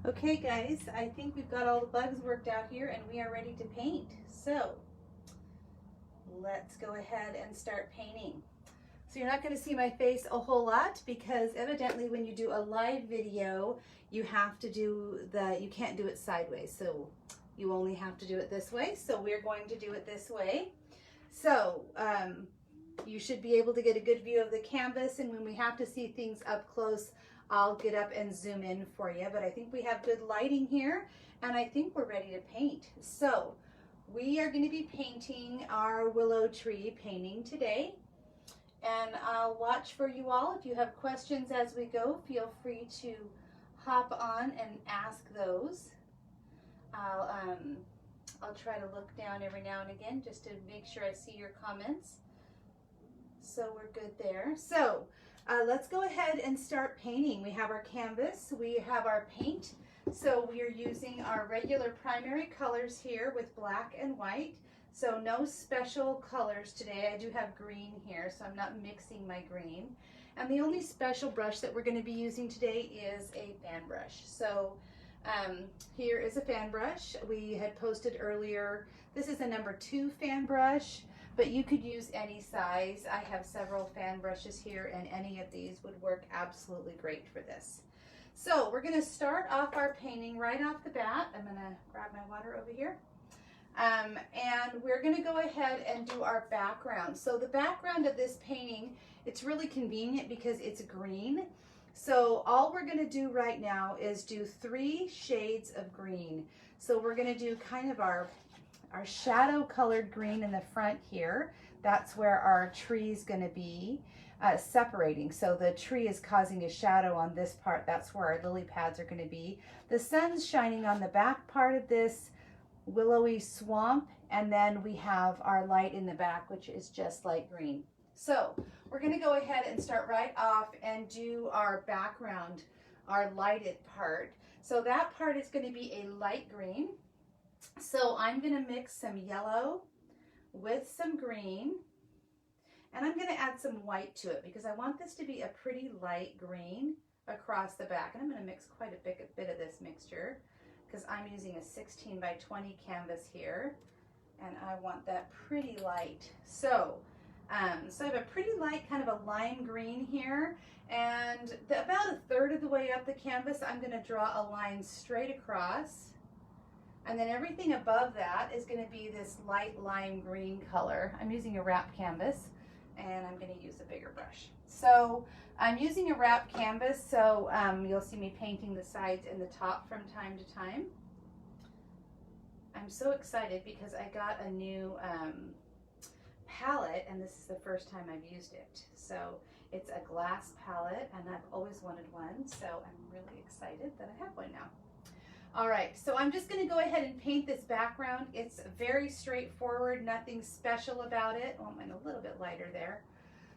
Okay guys, I think we've got all the bugs worked out here and we are ready to paint. So let's go ahead and start painting. So you're not going to see my face a whole lot because evidently when you do a live video, you have to do you can't do it sideways. So you only have to do it this way. So we're going to do it this way. So you should be able to get a good view of the canvas, and when we have to see things up close, I'll get up and zoom in for you. But I think we have good lighting here, and I think we're ready to paint. So we are going to be painting our willow tree painting today, and I'll watch for you all. If you have questions as we go, feel free to hop on and ask those. I'll try to look down every now and again just to make sure I see your comments. So we're good there. So let's go ahead and start painting. We have our canvas, we have our paint. So we are using our regular primary colors here with black and white. So no special colors today. I do have green here, so I'm not mixing my green. And the only special brush that we're going to be using today is a fan brush. So here is a fan brush. We had posted earlier, this is a number 2 fan brush, but you could use any size. I have several fan brushes here, and any of these would work absolutely great for this. So we're going to start off our painting right off the bat. I'm going to grab my water over here. And we're going to go ahead and do our background. So the background of this painting, it's really convenient because it's green. So all we're going to do right now is do 3 shades of green. So we're going to do kind of our shadow colored green in the front here. That's where our tree is going to be separating. So the tree is causing a shadow on this part. That's where our lily pads are going to be. The sun's shining on the back part of this willowy swamp, and then we have our light in the back, which is just light green. So we're going to go ahead and start right off and do our background, our lighted part. So that part is going to be a light green. So I'm going to mix some yellow with some green, and I'm going to add some white to it because I want this to be a pretty light green across the back. And I'm going to mix quite a bit of this mixture because I'm using a 16 by 20 canvas here, and I want that pretty light. So I have a pretty light kind of a lime green here, and about a third of the way up the canvas, I'm going to draw a line straight across. And then everything above that is going to be this light lime green color. I'm using a wrap canvas, and I'm going to use a bigger brush. So I'm using a wrap canvas, so you'll see me painting the sides and the top from time to time. I'm so excited because I got a new palette, and this is the first time I've used it. So it's a glass palette, and I've always wanted one, so I'm really excited that I have one now. All right, so I'm just going to go ahead and paint this background. It's very straightforward, nothing special about it. Oh, mine a little bit lighter there.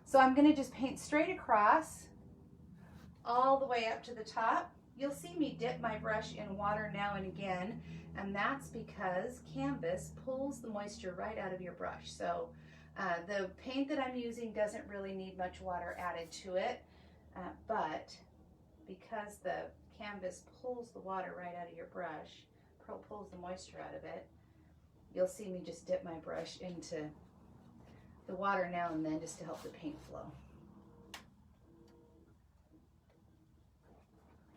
So I'm going to just paint straight across all the way up to the top. You'll see me dip my brush in water now and again, and that's because canvas pulls the moisture right out of your brush. So the paint that I'm using doesn't really need much water added to it, but because the canvas pulls the water right out of your brush, pulls the moisture out of it, you'll see me just dip my brush into the water now and then just to help the paint flow.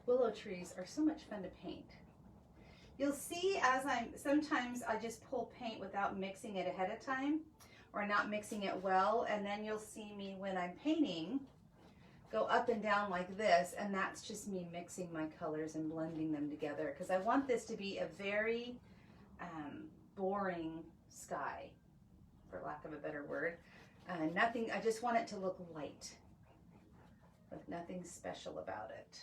Willow trees are so much fun to paint. You'll see as sometimes I just pull paint without mixing it ahead of time or not mixing it well, and then you'll see me when I'm painting go up and down like this, and that's just me mixing my colors and blending them together because I want this to be a very boring sky, for lack of a better word. Nothing, I just want it to look light with nothing special about it.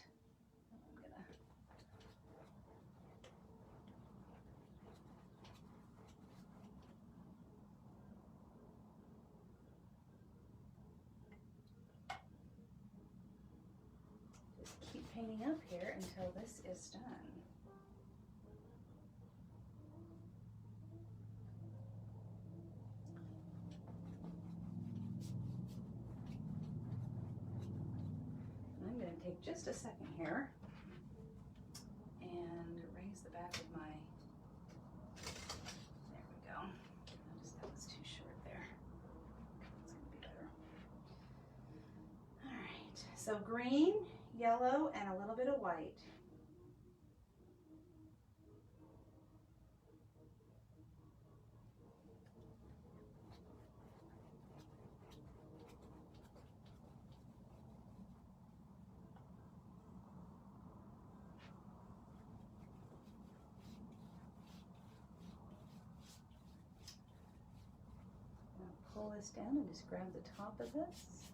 Painting up here until this is done. I'm going to take just a second here and So green, yellow, and a little bit of white. Pull this down and just grab the top of this.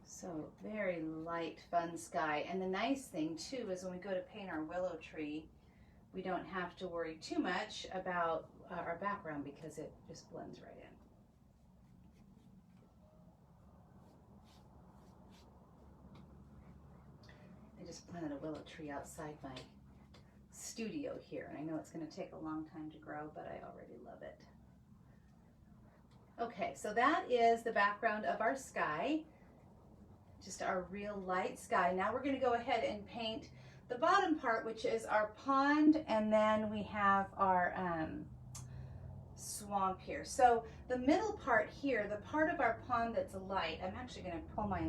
So very light, fun sky. And the nice thing too is when we go to paint our willow tree, we don't have to worry too much about our background because it just blends right in. I just planted a willow tree outside my studio here, and I know it's going to take a long time to grow, but I already love it. Okay, so that is the background of our sky. Just our real light sky. Now we're going to go ahead and paint the bottom part, which is our pond, and then we have our swamp here. So the middle part here, the part of our pond that's light, I'm actually going to pull my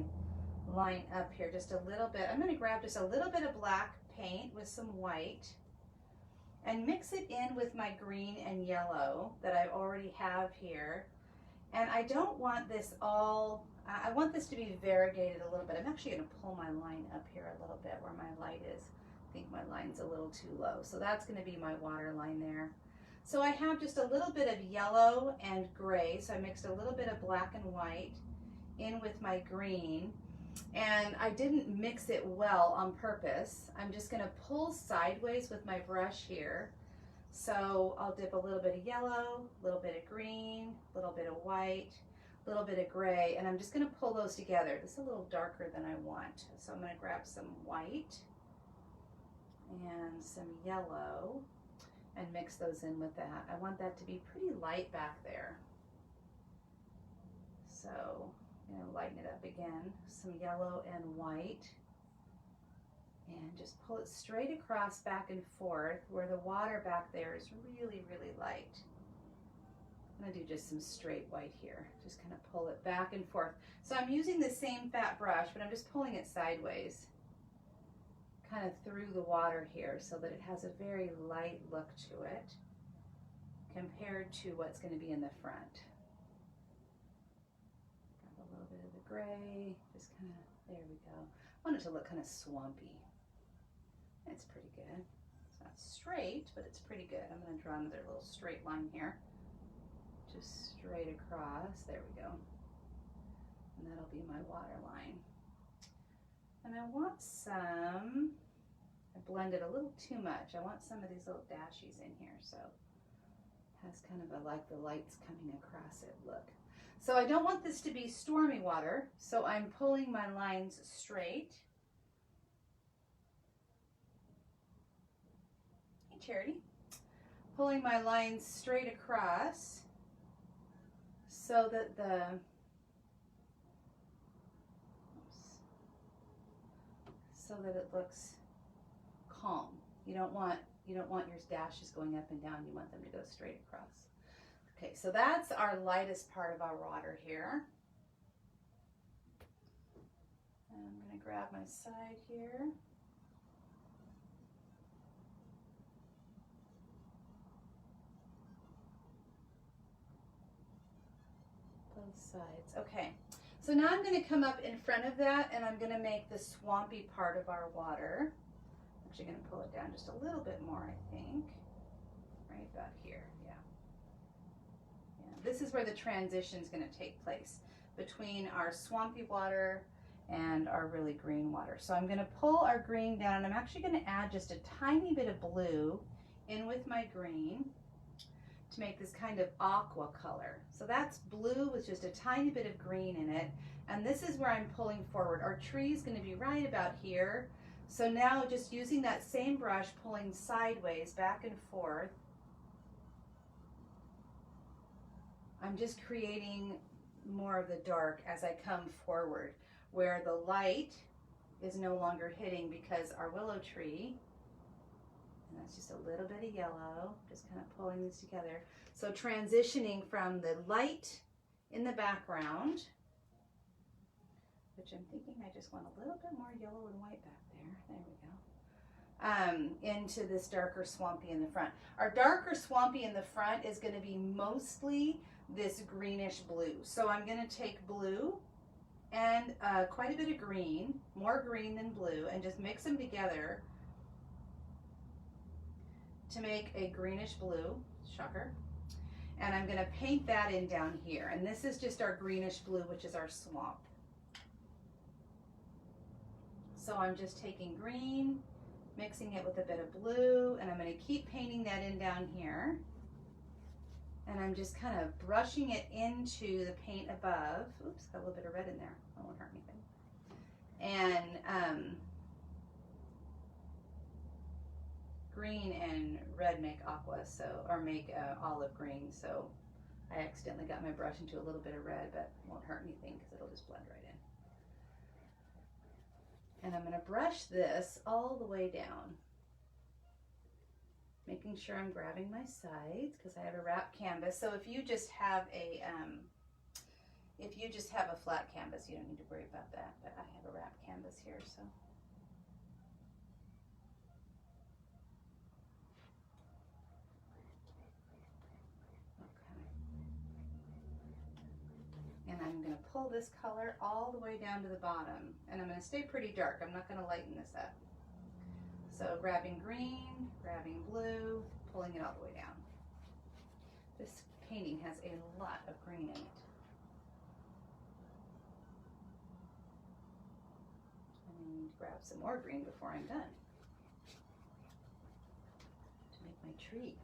line up here just a little bit. I'm going to grab just a little bit of black paint with some white and mix it in with my green and yellow that I already have here. And I don't want this all, I want this to be variegated a little bit. I'm actually going to pull my line up here a little bit where my light is. I think my line's a little too low. So that's going to be my water line there. So I have just a little bit of yellow and gray. So I mixed a little bit of black and white in with my green. And I didn't mix it well on purpose. I'm just going to pull sideways with my brush here. So I'll dip a little bit of yellow, a little bit of green, a little bit of white, a little bit of gray, and I'm just going to pull those together. This is a little darker than I want. So I'm going to grab some white and some yellow and mix those in with that. I want that to be pretty light back there. So I'm going to lighten it up again, some yellow and white. And just pull it straight across back and forth where the water back there is really, really light. I'm going to do just some straight white here. Just kind of pull it back and forth. So I'm using the same fat brush, but I'm just pulling it sideways, kind of through the water here so that it has a very light look to it compared to what's going to be in the front. Grab a little bit of the gray, just kind of, there we go. I want it to look kind of swampy. It's pretty good. It's not straight, but it's pretty good. I'm going to draw another little straight line here. Just straight across. There we go. And that'll be my water line. And I want some, I blended a little too much. I want some of these little dashes in here. So it has kind of a like the lights coming across it look. So I don't want this to be stormy water. So I'm pulling my lines straight. Charity, pulling my lines straight across so that it looks calm. You don't want your dashes going up and down. You want them to go straight across. Okay, so that's our lightest part of our water here. And I'm going to grab my side here. Sides. Okay, so now I'm going to come up in front of that and I'm going to make the swampy part of our water. I'm actually going to pull it down just a little bit more, I think. Right about here, yeah. This is where the transition is going to take place between our swampy water and our really green water. So I'm going to pull our green down and I'm actually going to add just a tiny bit of blue in with my green to make this kind of aqua color. So that's blue with just a tiny bit of green in it. And this is where I'm pulling forward. Our tree is going to be right about here. So now just using that same brush, pulling sideways back and forth. I'm just creating more of the dark as I come forward, where the light is no longer hitting because our willow tree, and that's just a little bit of yellow, just kind of pulling these together. So transitioning from the light in the background, which I'm thinking I just want a little bit more yellow and white back there. There we go. Into this darker swampy in the front. Our darker swampy in the front is going to be mostly this greenish blue. So I'm going to take blue and quite a bit of green, more green than blue, and just mix them together to make a greenish blue, shocker. And I'm going to paint that in down here. And this is just our greenish blue, which is our swamp. So I'm just taking green, mixing it with a bit of blue, and I'm going to keep painting that in down here. And I'm just kind of brushing it into the paint above. Oops, got a little bit of red in there. That won't hurt anything. And green and red make aqua, so, or make olive green. So I accidentally got my brush into a little bit of red, but it won't hurt anything because it'll just blend right in. And I'm going to brush this all the way down, making sure I'm grabbing my sides because I have a wrap canvas. So if you just have a flat canvas, you don't need to worry about that. But I have a wrap canvas here, so. And I'm going to pull this color all the way down to the bottom. And I'm going to stay pretty dark. I'm not going to lighten this up. So grabbing green, grabbing blue, pulling it all the way down. This painting has a lot of green in it. I need to grab some more green before I'm done to make my tree.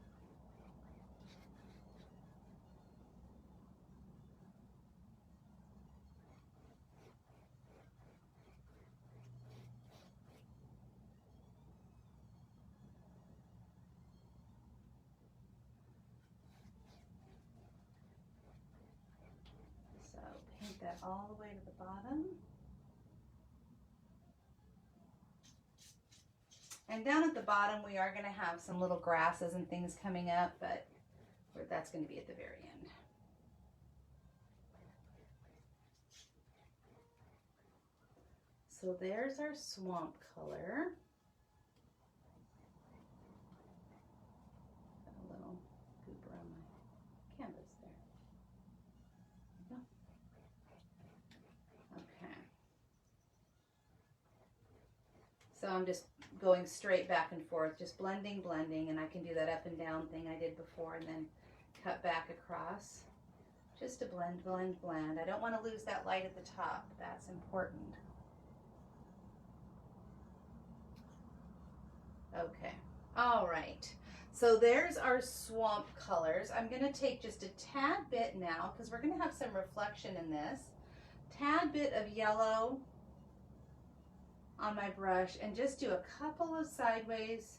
Paint that all the way to the bottom. And down at the bottom, we are going to have some little grasses and things coming up, but that's going to be at the very end. So there's our swamp color. Got a little goop around my canvas there. Okay. So I'm just going straight back and forth, just blending, and I can do that up and down thing I did before and then cut back across just to blend. I don't want to lose that light at the top. That's important. Okay. All right. So there's our swamp colors. I'm going to take just a tad bit now because we're going to have some reflection in this. Tad bit of yellow on my brush and just do a couple of sideways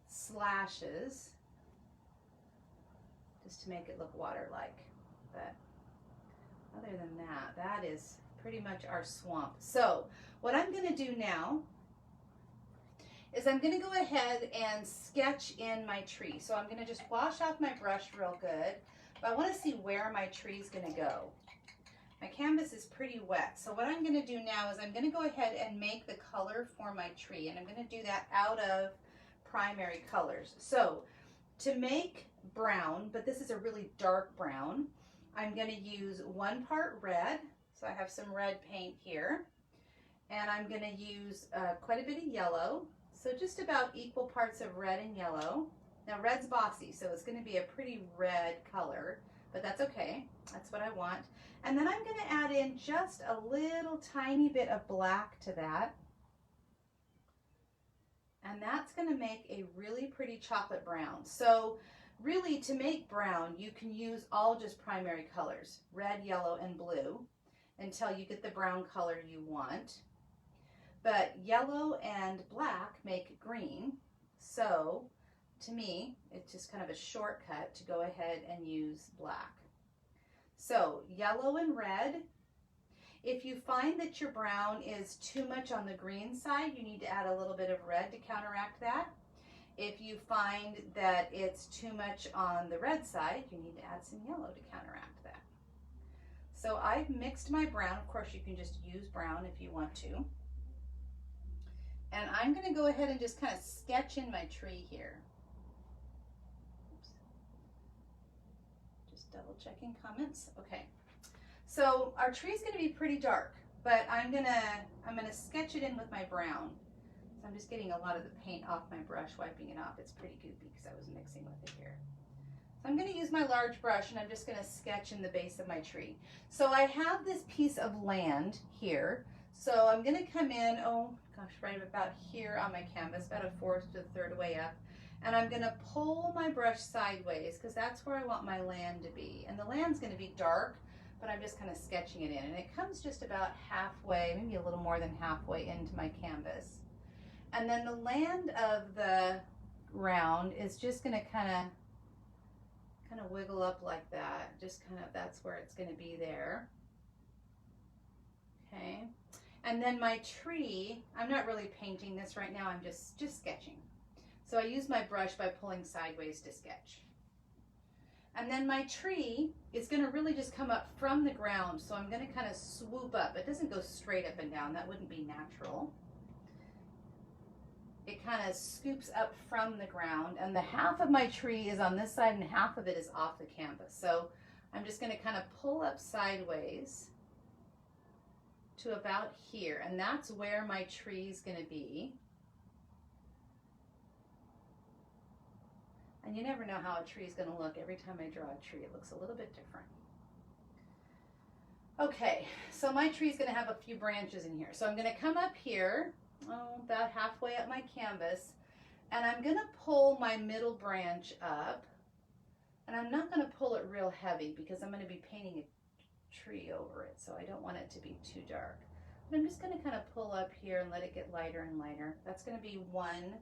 slashes just to make it look water-like. But other than that, that is pretty much our swamp. So what I'm going to do now is I'm going to go ahead and sketch in my tree. So I'm going to just wash off my brush real good, but I want to see where my tree is going to go. My canvas is pretty wet, so what I'm going to do now is I'm going to go ahead and make the color for my tree, and I'm going to do that out of primary colors. So to make brown, but this is a really dark brown, I'm going to use 1 part red, so I have some red paint here, and I'm going to use quite a bit of yellow, so just about equal parts of red and yellow. Now red's bossy, so it's going to be a pretty red color, but that's okay. That's what I want. And then I'm going to add in just a little tiny bit of black to that. And that's going to make a really pretty chocolate brown. So really, to make brown, you can use all just primary colors, red, yellow, and blue, until you get the brown color you want. But yellow and black make green. So to me, it's just kind of a shortcut to go ahead and use black. So yellow and red. If you find that your brown is too much on the green side, you need to add a little bit of red to counteract that. If you find that it's too much on the red side, you need to add some yellow to counteract that. So I've mixed my brown. Of course, you can just use brown if you want to. And I'm going to go ahead and just kind of sketch in my tree here. Oops. Just double checking comments. Okay. So our tree is going to be pretty dark, but I'm gonna sketch it in with my brown. So I'm just getting a lot of the paint off my brush, wiping it off. It's pretty goopy because I was mixing with it here. So I'm going to use my large brush and I'm just going to sketch in the base of my tree. So I have this piece of land here. So I'm going to come in, oh gosh, right about here on my canvas, about a fourth to a third way up. And I'm going to pull my brush sideways because that's where I want my land to be. And the land's going to be dark, but I'm just kind of sketching it in. And it comes just about halfway, maybe a little more than halfway into my canvas. And then the land of the round is just going to kind of wiggle up like that. Just kind of, that's where it's going to be there. Okay. And then my tree, I'm not really painting this right now, I'm just sketching. So I use my brush by pulling sideways to sketch. And then my tree is going to really just come up from the ground. So I'm going to kind of swoop up. It doesn't go straight up and down. That wouldn't be natural. It kind of scoops up from the ground. And the half of my tree is on this side and half of it is off the canvas. So I'm just going to kind of pull up sideways to about here. And that's where my tree is going to be. And you never know how a tree is going to look. Every time I draw a tree, it looks a little bit different. Okay, so my tree is going to have a few branches in here. So I'm going to come up here, about halfway up my canvas, and I'm going to pull my middle branch up. And I'm not going to pull it real heavy because I'm going to be painting a tree over it, so I don't want it to be too dark. But I'm just going to kind of pull up here and let it get lighter and lighter. That's going to be one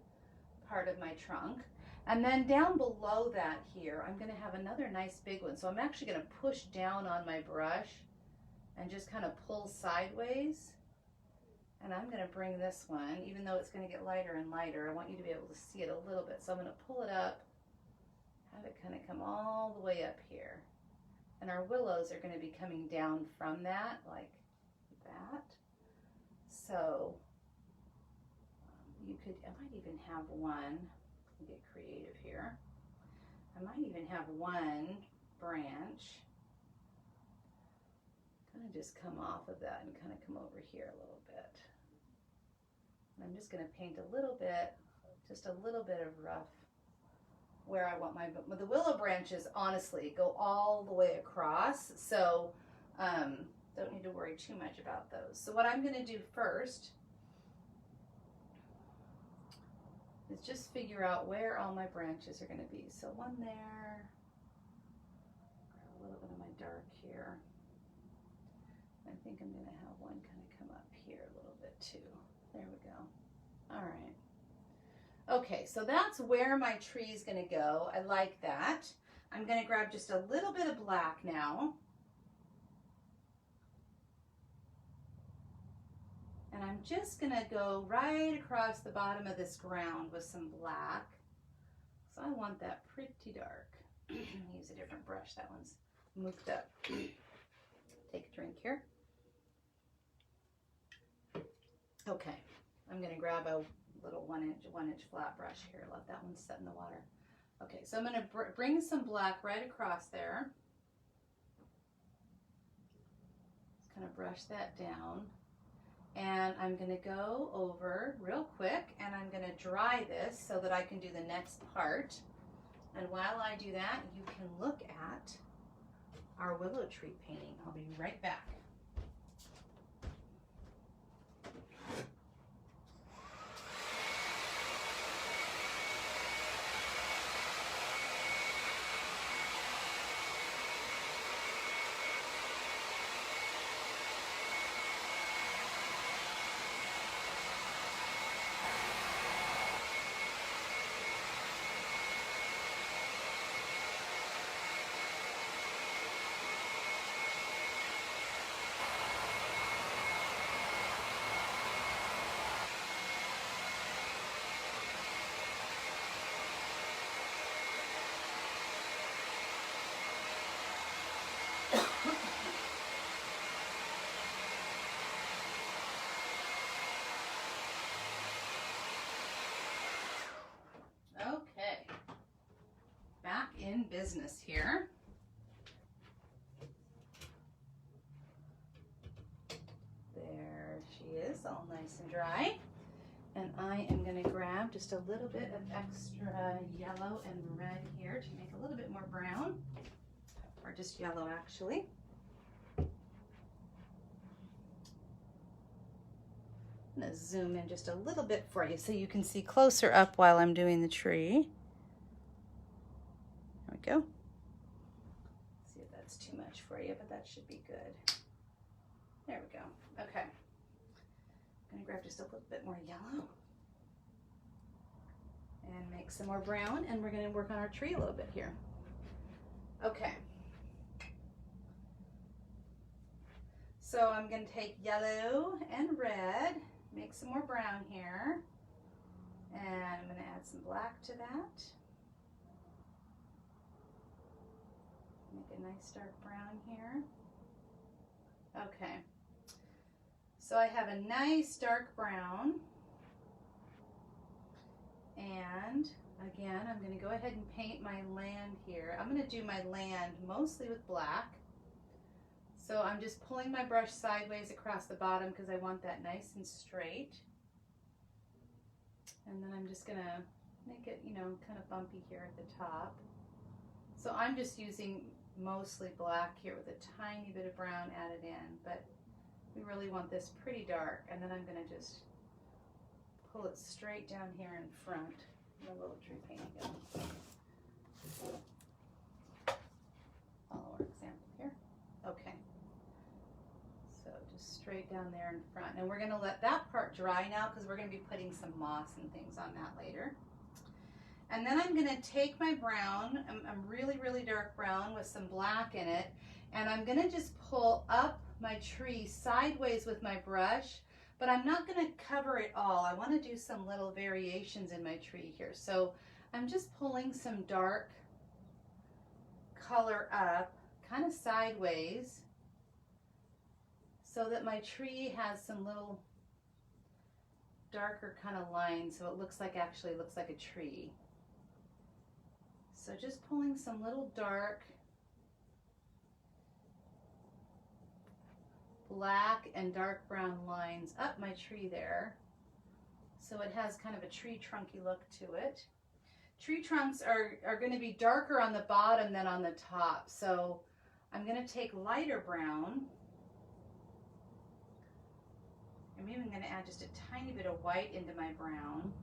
part of my trunk. And then down below that here, I'm going to have another nice big one. So I'm actually going to push down on my brush and just kind of pull sideways. And I'm going to bring this one, even though it's going to get lighter and lighter, I want you to be able to see it a little bit. So I'm going to pull it up, have it kind of come all the way up here. And our willows are going to be coming down from that, like that. So you could, I might even have one. Get creative here. I might even have one branch kind of just come off of that and kind of come over here a little bit. And I'm just going to paint a little bit, just a little bit of rough where I want my, the willow branches honestly go all the way across, so don't need to worry too much about those. So what I'm going to do first is just figure out where all my branches are going to be. So one there, grab a little bit of my dark here. I think I'm going to have one kind of come up here a little bit too. There we go. All right. Okay, so that's where my tree is going to go. I like that. I'm going to grab just a little bit of black now. And I'm just going to go right across the bottom of this ground with some black. So I want that pretty dark. Use a different brush. That one's moved up. Take a drink here. Okay, I'm going to grab a little one inch flat brush here. Let that one set in the water. Okay, so I'm going to bring some black right across there. Just kind of brush that down. And I'm going to go over real quick and I'm going to dry this so that I can do the next part. And while I do that, you can look at our willow tree painting. I'll be right back. business here. There she is, all nice and dry. And I am going to grab just a little bit of extra yellow and red here to make a little bit more brown, or just yellow actually. I'm going to zoom in just a little bit for you so you can see closer up while I'm doing the tree. There we go. See if that's too much for you, but that should be good. There we go. Okay. I'm going to grab just a little bit more yellow and make some more brown, and we're going to work on our tree a little bit here. Okay. So I'm going to take yellow and red, make some more brown here, and I'm going to add some black to that. Make a nice dark brown here. Okay. So I have a nice dark brown, and again I'm going to go ahead and paint my land here. I'm going to do my land mostly with black. So I'm just pulling my brush sideways across the bottom because I want that nice and straight. And then I'm just going to make it, you know, kind of bumpy here at the top. So I'm just using mostly black here with a tiny bit of brown added in, but we really want this pretty dark, and then I'm going to just pull it straight down here in front. My little tree paint again. Follow our example here. Okay. So just straight down there in front. And we're going to let that part dry now because we're going to be putting some moss and things on that later. And then I'm going to take my brown, I'm really, really dark brown with some black in it, and I'm going to just pull up my tree sideways with my brush, but I'm not going to cover it all. I want to do some little variations in my tree here. So I'm just pulling some dark color up, kind of sideways, so that my tree has some little darker kind of lines, so it looks like, actually looks like a tree. So just pulling some little dark black and dark brown lines up my tree there, so it has kind of a tree trunky look to it. Tree trunks are going to be darker on the bottom than on the top, so I'm going to take lighter brown. I'm even going to add just a tiny bit of white into my brown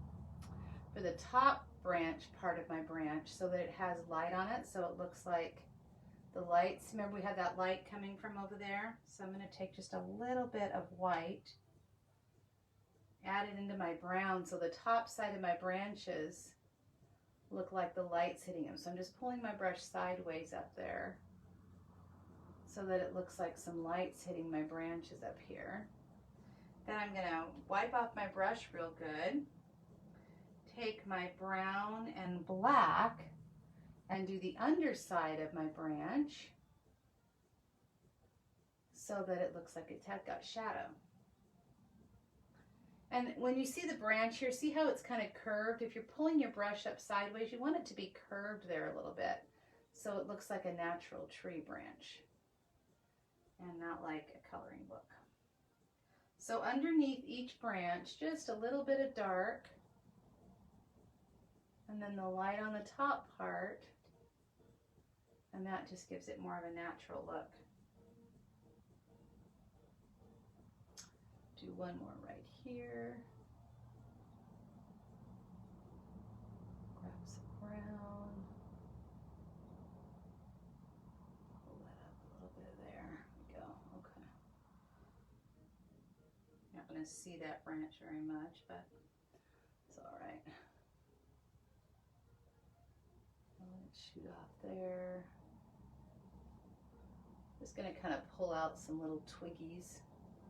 for the top branch part of my branch, so that it has light on it, so it looks like the lights. Remember we had that light coming from over there? So I'm going to take just a little bit of white, add it into my brown, so the top side of my branches look like the lights hitting them. So I'm just pulling my brush sideways up there so that it looks like some lights hitting my branches up here. Then I'm going to wipe off my brush real good, take my brown and black and do the underside of my branch so that it looks like it's got shadow. And when you see the branch here, see how it's kind of curved? If you're pulling your brush up sideways, you want it to be curved there a little bit so it looks like a natural tree branch and not like a coloring book. So underneath each branch, just a little bit of dark, and then the light on the top part, and that just gives it more of a natural look. Do one more right here. Grab some brown. Pull that up a little bit there. There we go. Okay. You're not going to see that branch very much, but it's all right. Shoot off there. Just going to kind of pull out some little twiggies.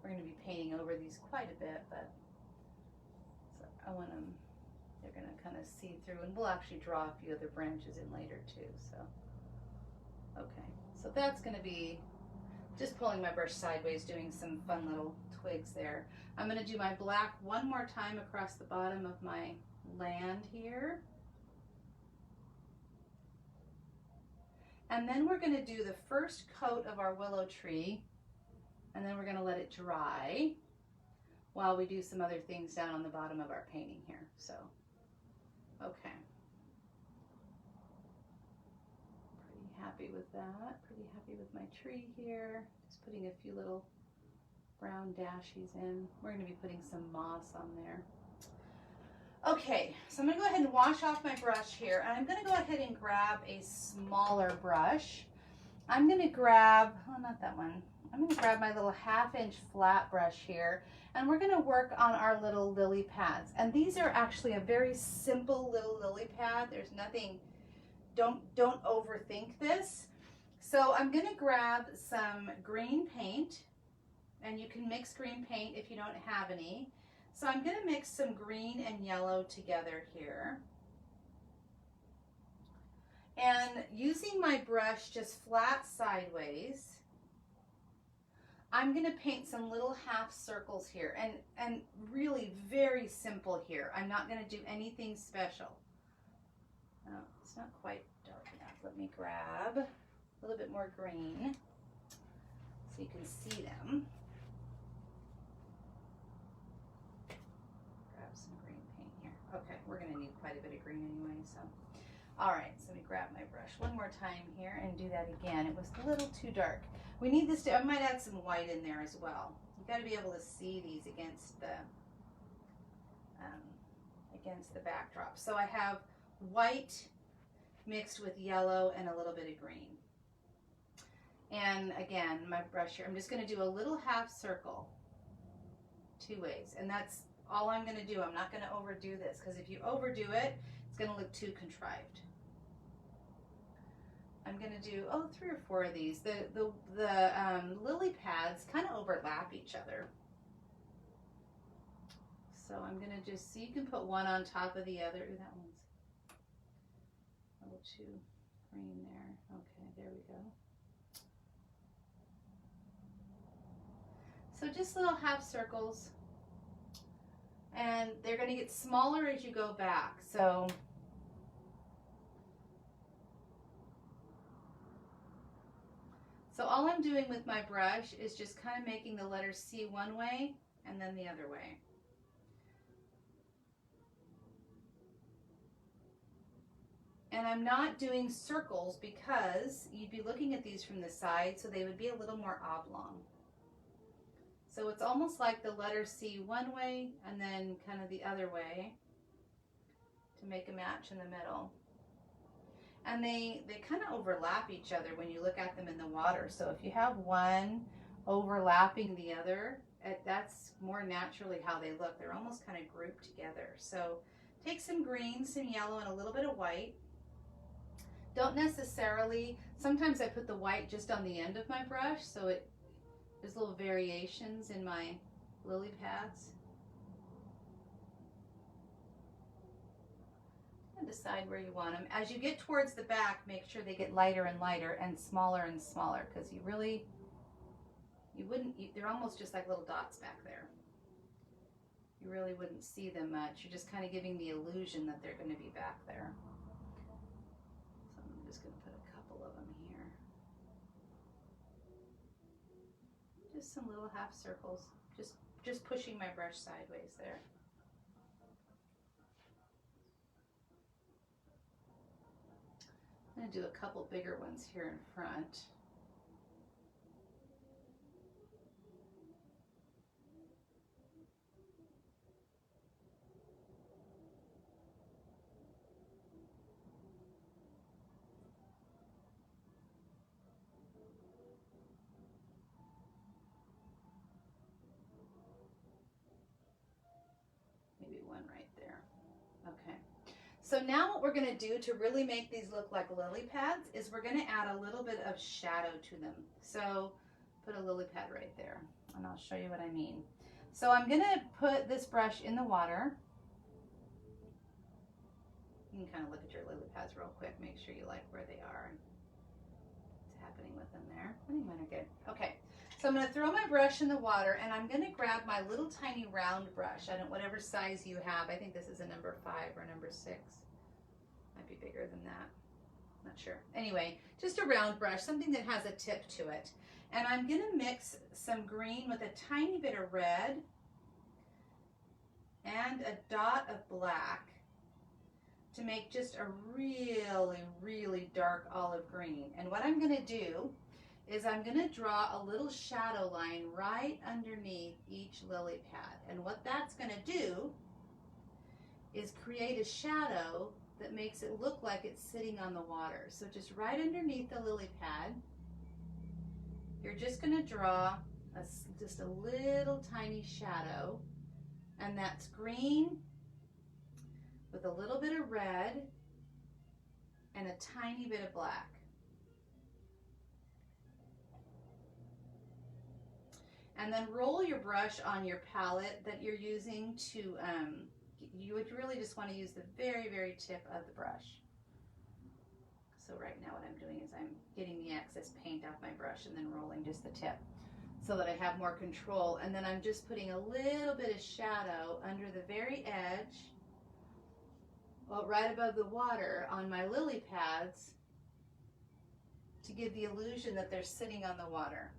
We're going to be painting over these quite a bit, but so I want them, they're going to kind of see through, and we'll actually draw a few other branches in later too. So okay, so that's going to be just pulling my brush sideways, doing some fun little twigs there. I'm going to do my black one more time across the bottom of my land here. And then we're going to do the first coat of our willow tree, and then we're going to let it dry while we do some other things down on the bottom of our painting here. So, okay. Pretty happy with that. Pretty happy with my tree here. Just putting a few little brown dashes in. We're going to be putting some moss on there. Okay, so I'm going to go ahead and wash off my brush here, and I'm going to go ahead and grab a smaller brush. I'm going to grab, oh, not that one. I'm going to grab my little 1/2 inch flat brush here, and we're going to work on our little lily pads. And these are actually a very simple little lily pad. There's nothing, don't overthink this. So I'm going to grab some green paint, and you can mix green paint if you don't have any. So I'm going to mix some green and yellow together here. And using my brush just flat sideways, I'm going to paint some little half circles here, and really very simple here. I'm not going to do anything special. Oh, it's not quite dark enough. Let me grab a little bit more green so you can see them. Grab some green paint here. Okay, we're going to need quite a bit of green anyway, so. All right, so let me grab my brush one more time here and do that again. It was a little too dark. We need this to, I might add some white in there as well. You've got to be able to see these against the backdrop. So I have white mixed with yellow and a little bit of green. And again, my brush here, I'm just going to do a little half circle 2 ways. And that's all I'm going to do. I'm not going to overdo this, because if you overdo it, it's going to look too contrived. I'm going to do, 3 or 4 of these. The lily pads kind of overlap each other. So I'm going to just, so you can put one on top of the other. Ooh, that one's a little too green there. Okay, there we go. So just little half circles. And they're going to get smaller as you go back. So all I'm doing with my brush is just kind of making the letter C one way and then the other way. And I'm not doing circles because you'd be looking at these from the side, so they would be a little more oblong. So it's almost like the letter C one way and then kind of the other way to make a match in the middle. And they kind of overlap each other when you look at them in the water. So if you have one overlapping the other, that's more naturally how they look. They're almost kind of grouped together. So take some green, some yellow, and a little bit of white. Don't necessarily, sometimes I put the white just on the end of my brush, so there's little variations in my lily pads. And decide where you want them. As you get towards the back, make sure they get lighter and lighter and smaller, because they're almost just like little dots back there. You really wouldn't see them much. You're just kind of giving the illusion that they're going to be back there. So I'm just going to put a couple of them here. Just some little half circles, just pushing my brush sideways there. I'm going to do a couple bigger ones here in front. Maybe one right there. Okay. So now what we're going to do to really make these look like lily pads is we're going to add a little bit of shadow to them. So put a lily pad right there, and I'll show you what I mean. So I'm going to put this brush in the water. You can kind of look at your lily pads real quick, make sure you like where they are and what's happening with them there. I think mine are good. Okay. So I'm going to throw my brush in the water, and I'm going to grab my little tiny round brush. I don't, whatever size you have. I think this is a number 5 or number 6. Might be bigger than that. not sure. Anyway, just a round brush, something that has a tip to it. And I'm gonna mix some green with a tiny bit of red and a dot of black to make just a really, really dark olive green. And what I'm gonna do is I'm gonna draw a little shadow line right underneath each lily pad. And what that's gonna do is create a shadow that makes it look like it's sitting on the water. So just right underneath the lily pad, you're just gonna draw just a little tiny shadow, and that's green with a little bit of red and a tiny bit of black. And then roll your brush on your palette that you're using to, you would really just want to use the very, very tip of the brush. So right now what I'm doing is I'm getting the excess paint off my brush and then rolling just the tip so that I have more control. And then I'm just putting a little bit of shadow under the very edge, well, right above the water on my lily pads to give the illusion that they're sitting on the water.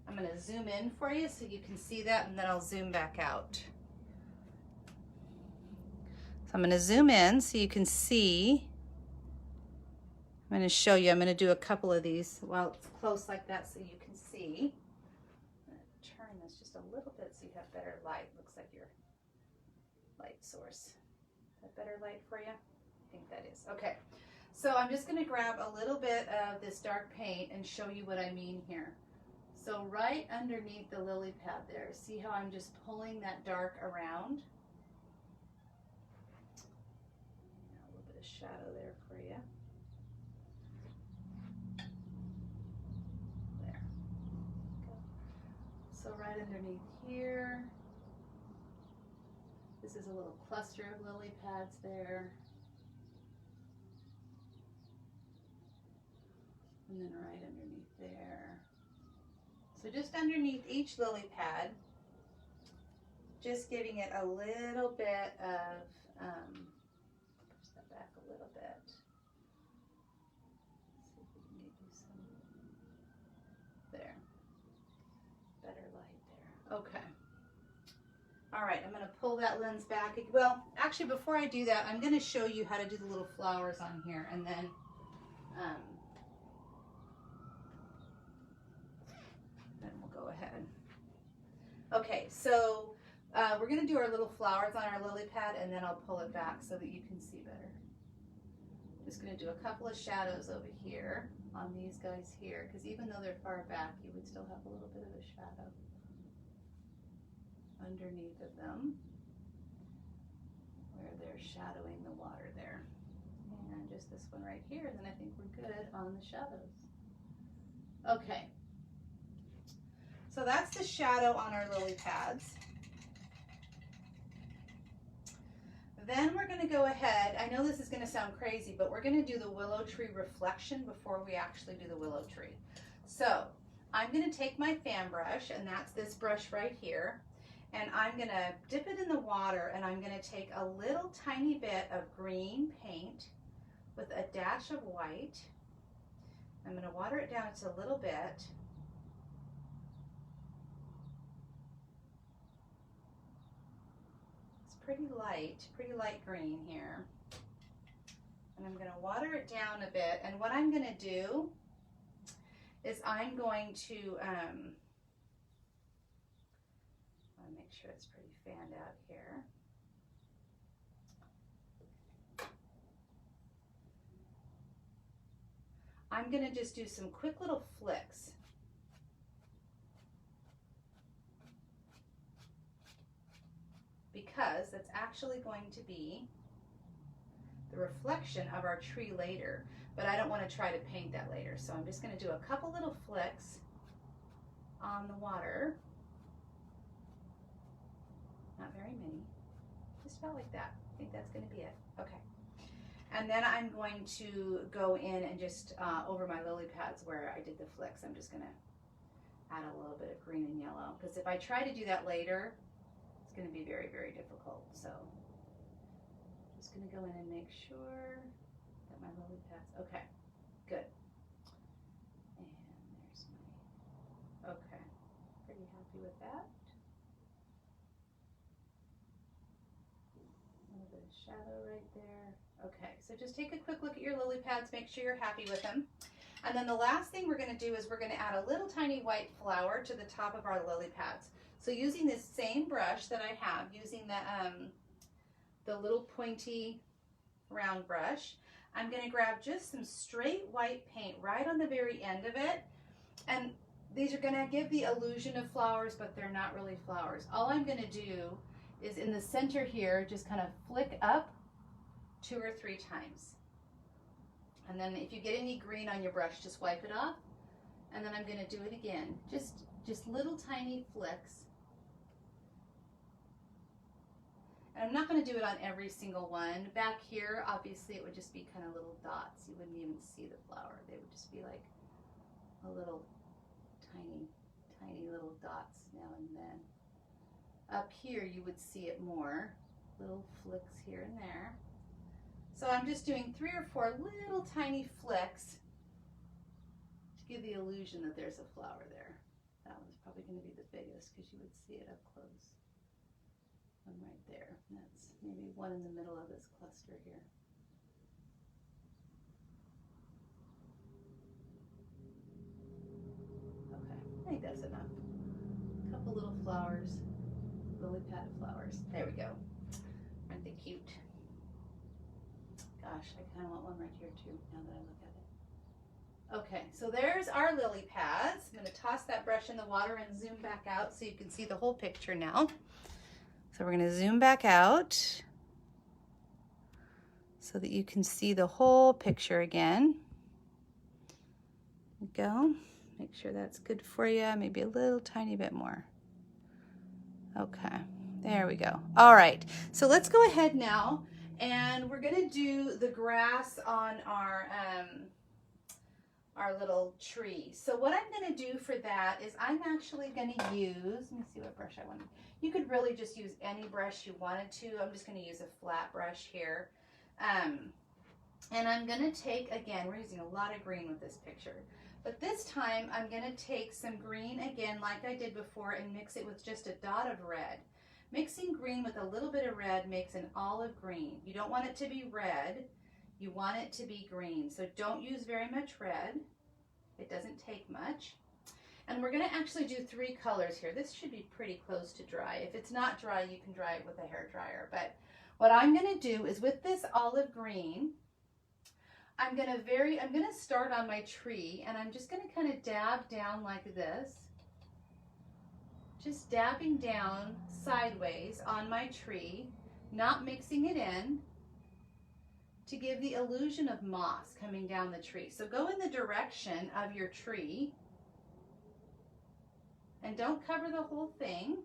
I'm going to zoom in for you so you can see that, and then I'll zoom back out. So I'm going to zoom in so you can see. I'm going to show you. I'm going to do a couple of these while it's close like that so you can see. I'm going to turn this just a little bit so you have better light. Looks like your light source. Is that better light for you? I think that is. Okay. So I'm just going to grab a little bit of this dark paint and show you what I mean here. So right underneath the lily pad there, see how I'm just pulling that dark around? A little bit of shadow there for you. There. Go. So right underneath here, this is a little cluster of lily pads there. And then right underneath there. So just underneath each lily pad, just giving it a little bit of, push that back a little bit. See if we can get you some, there, better light there. Okay. All right, I'm gonna pull that lens back. Well, actually before I do that, I'm gonna show you how to do the little flowers on here, and then, we'll go ahead. Okay, so we're going to do our little flowers on our lily pad, and then I'll pull it back so that you can see better. Just going to do a couple of shadows over here on these guys here, because even though they're far back, you would still have a little bit of a shadow underneath of them where they're shadowing the water there. And just this one right here, and then I think we're good on the shadows. Okay. So that's the shadow on our lily pads. Then we're going to go ahead, I know this is going to sound crazy, but we're going to do the willow tree reflection before we actually do the willow tree. So I'm going to take my fan brush, and that's this brush right here, and I'm going to dip it in the water, and I'm going to take a little tiny bit of green paint with a dash of white. I'm going to water it down just a little bit. Pretty light green here. And I'm going to water it down a bit. And what I'm going to do is I'm going to, I'll make sure it's pretty fanned out here. I'm going to just do some quick little flicks. Because that's actually going to be the reflection of our tree later, but I don't want to try to paint that later. So I'm just going to do a couple little flicks on the water. Not very many, just about like that. I think that's going to be it. Okay. And then I'm going to go in and just over my lily pads where I did the flicks, I'm just going to add a little bit of green and yellow, because if I try to do that later, it's going to be very, very difficult. So I'm just going to go in and make sure that at my lily pads. Okay, good. And there's my, okay, pretty happy with that. A little bit of shadow right there. Okay, so just take a quick look at your lily pads, make sure you're happy with them. And then the last thing we're going to do is we're going to add a little tiny white flower to the top of our lily pads. So using this same brush that I have, using the little pointy round brush, I'm going to grab just some straight white paint right on the very end of it. And these are going to give the illusion of flowers, but they're not really flowers. All I'm going to do is in the center here, just kind of flick up 2 or 3 times. And then if you get any green on your brush, just wipe it off. And then I'm going to do it again. Just little tiny flicks. And I'm not going to do it on every single one. Back here, obviously, it would just be kind of little dots. You wouldn't even see the flower. They would just be like a little tiny little dots now and then. Up here, you would see it more. Little flicks here and there. So I'm just doing 3 or 4 little tiny flicks to give the illusion that there's a flower there. That one's probably going to be the biggest because you would see it up close. One right there. And that's maybe one in the middle of this cluster here. Okay, I think that's enough. A couple little flowers, lily pad flowers. There we go. Aren't they cute? Gosh, I kind of want one right here too, now that I look at it. Okay, so there's our lily pads. I'm going to toss that brush in the water and zoom back out so you can see the whole picture now. So we're going to zoom back out so that you can see the whole picture again. There we go. Make sure that's good for you. Maybe a little tiny bit more. Okay, there we go. All right, so let's go ahead now and we're going to do the grass on our little tree. So what I'm going to do for that is I'm actually going to use, let me see what brush I want. You could really just use any brush you wanted to. I'm just going to use a flat brush here. And I'm going to take, again, we're using a lot of green with this picture. But this time I'm going to take some green again like I did before and mix it with just a dot of red. Mixing green with a little bit of red makes an olive green. You don't want it to be red, you want it to be green. So don't use very much red. It doesn't take much. And we're going to actually do 3 colors here. This should be pretty close to dry. If it's not dry, you can dry it with a hair dryer. But what I'm going to do is with this olive green, I'm going to start on my tree and I'm just going to kind of dab down like this. Just dabbing down sideways on my tree, not mixing it in, to give the illusion of moss coming down the tree. So go in the direction of your tree and don't cover the whole thing.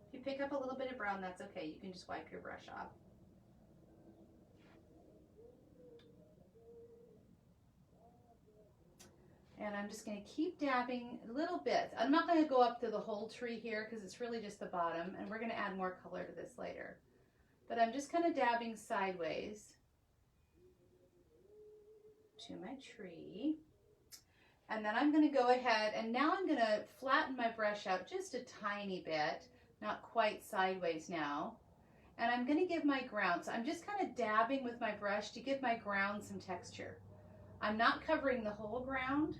If you pick up a little bit of brown, that's okay. You can just wipe your brush off. And I'm just going to keep dabbing a little bit. I'm not going to go up to the whole tree here because it's really just the bottom, and we're going to add more color to this later. But I'm just kind of dabbing sideways to my tree. And then I'm going to go ahead and now I'm going to flatten my brush out just a tiny bit, not quite sideways now. And I'm going to give my ground, so I'm just kind of dabbing with my brush to give my ground some texture. I'm not covering the whole ground.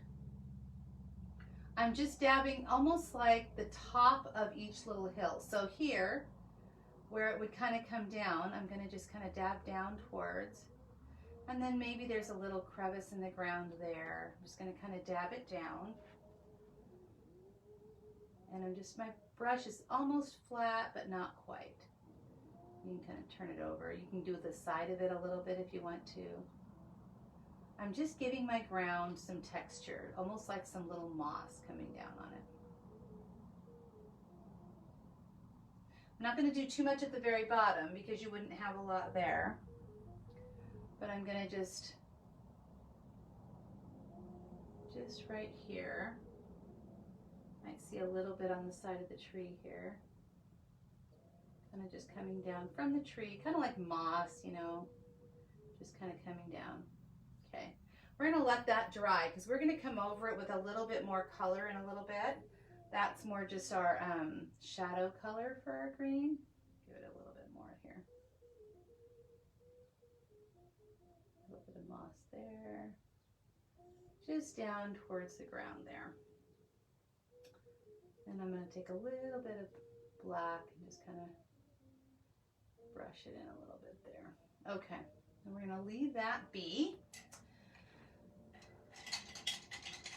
I'm just dabbing almost like the top of each little hill. So here, where it would kind of come down, I'm going to just kind of dab down towards. And then maybe there's a little crevice in the ground there. I'm just going to kind of dab it down. And my brush is almost flat, but not quite. You can kind of turn it over. You can do the side of it a little bit if you want to. I'm just giving my ground some texture, almost like some little moss coming down on it. I'm not going to do too much at the very bottom because you wouldn't have a lot there. But I'm going to just right here. Might see a little bit on the side of the tree here. Kind of just coming down from the tree, kind of like moss, you know, just kind of coming down. Okay, we're gonna let that dry because we're gonna come over it with a little bit more color in a little bit. That's more just our shadow color for our green. Give it a little bit more here. A little bit of moss there. Just down towards the ground there. And I'm going to take a little bit of black and just kind of brush it in a little bit there. Okay, and we're going to leave that be.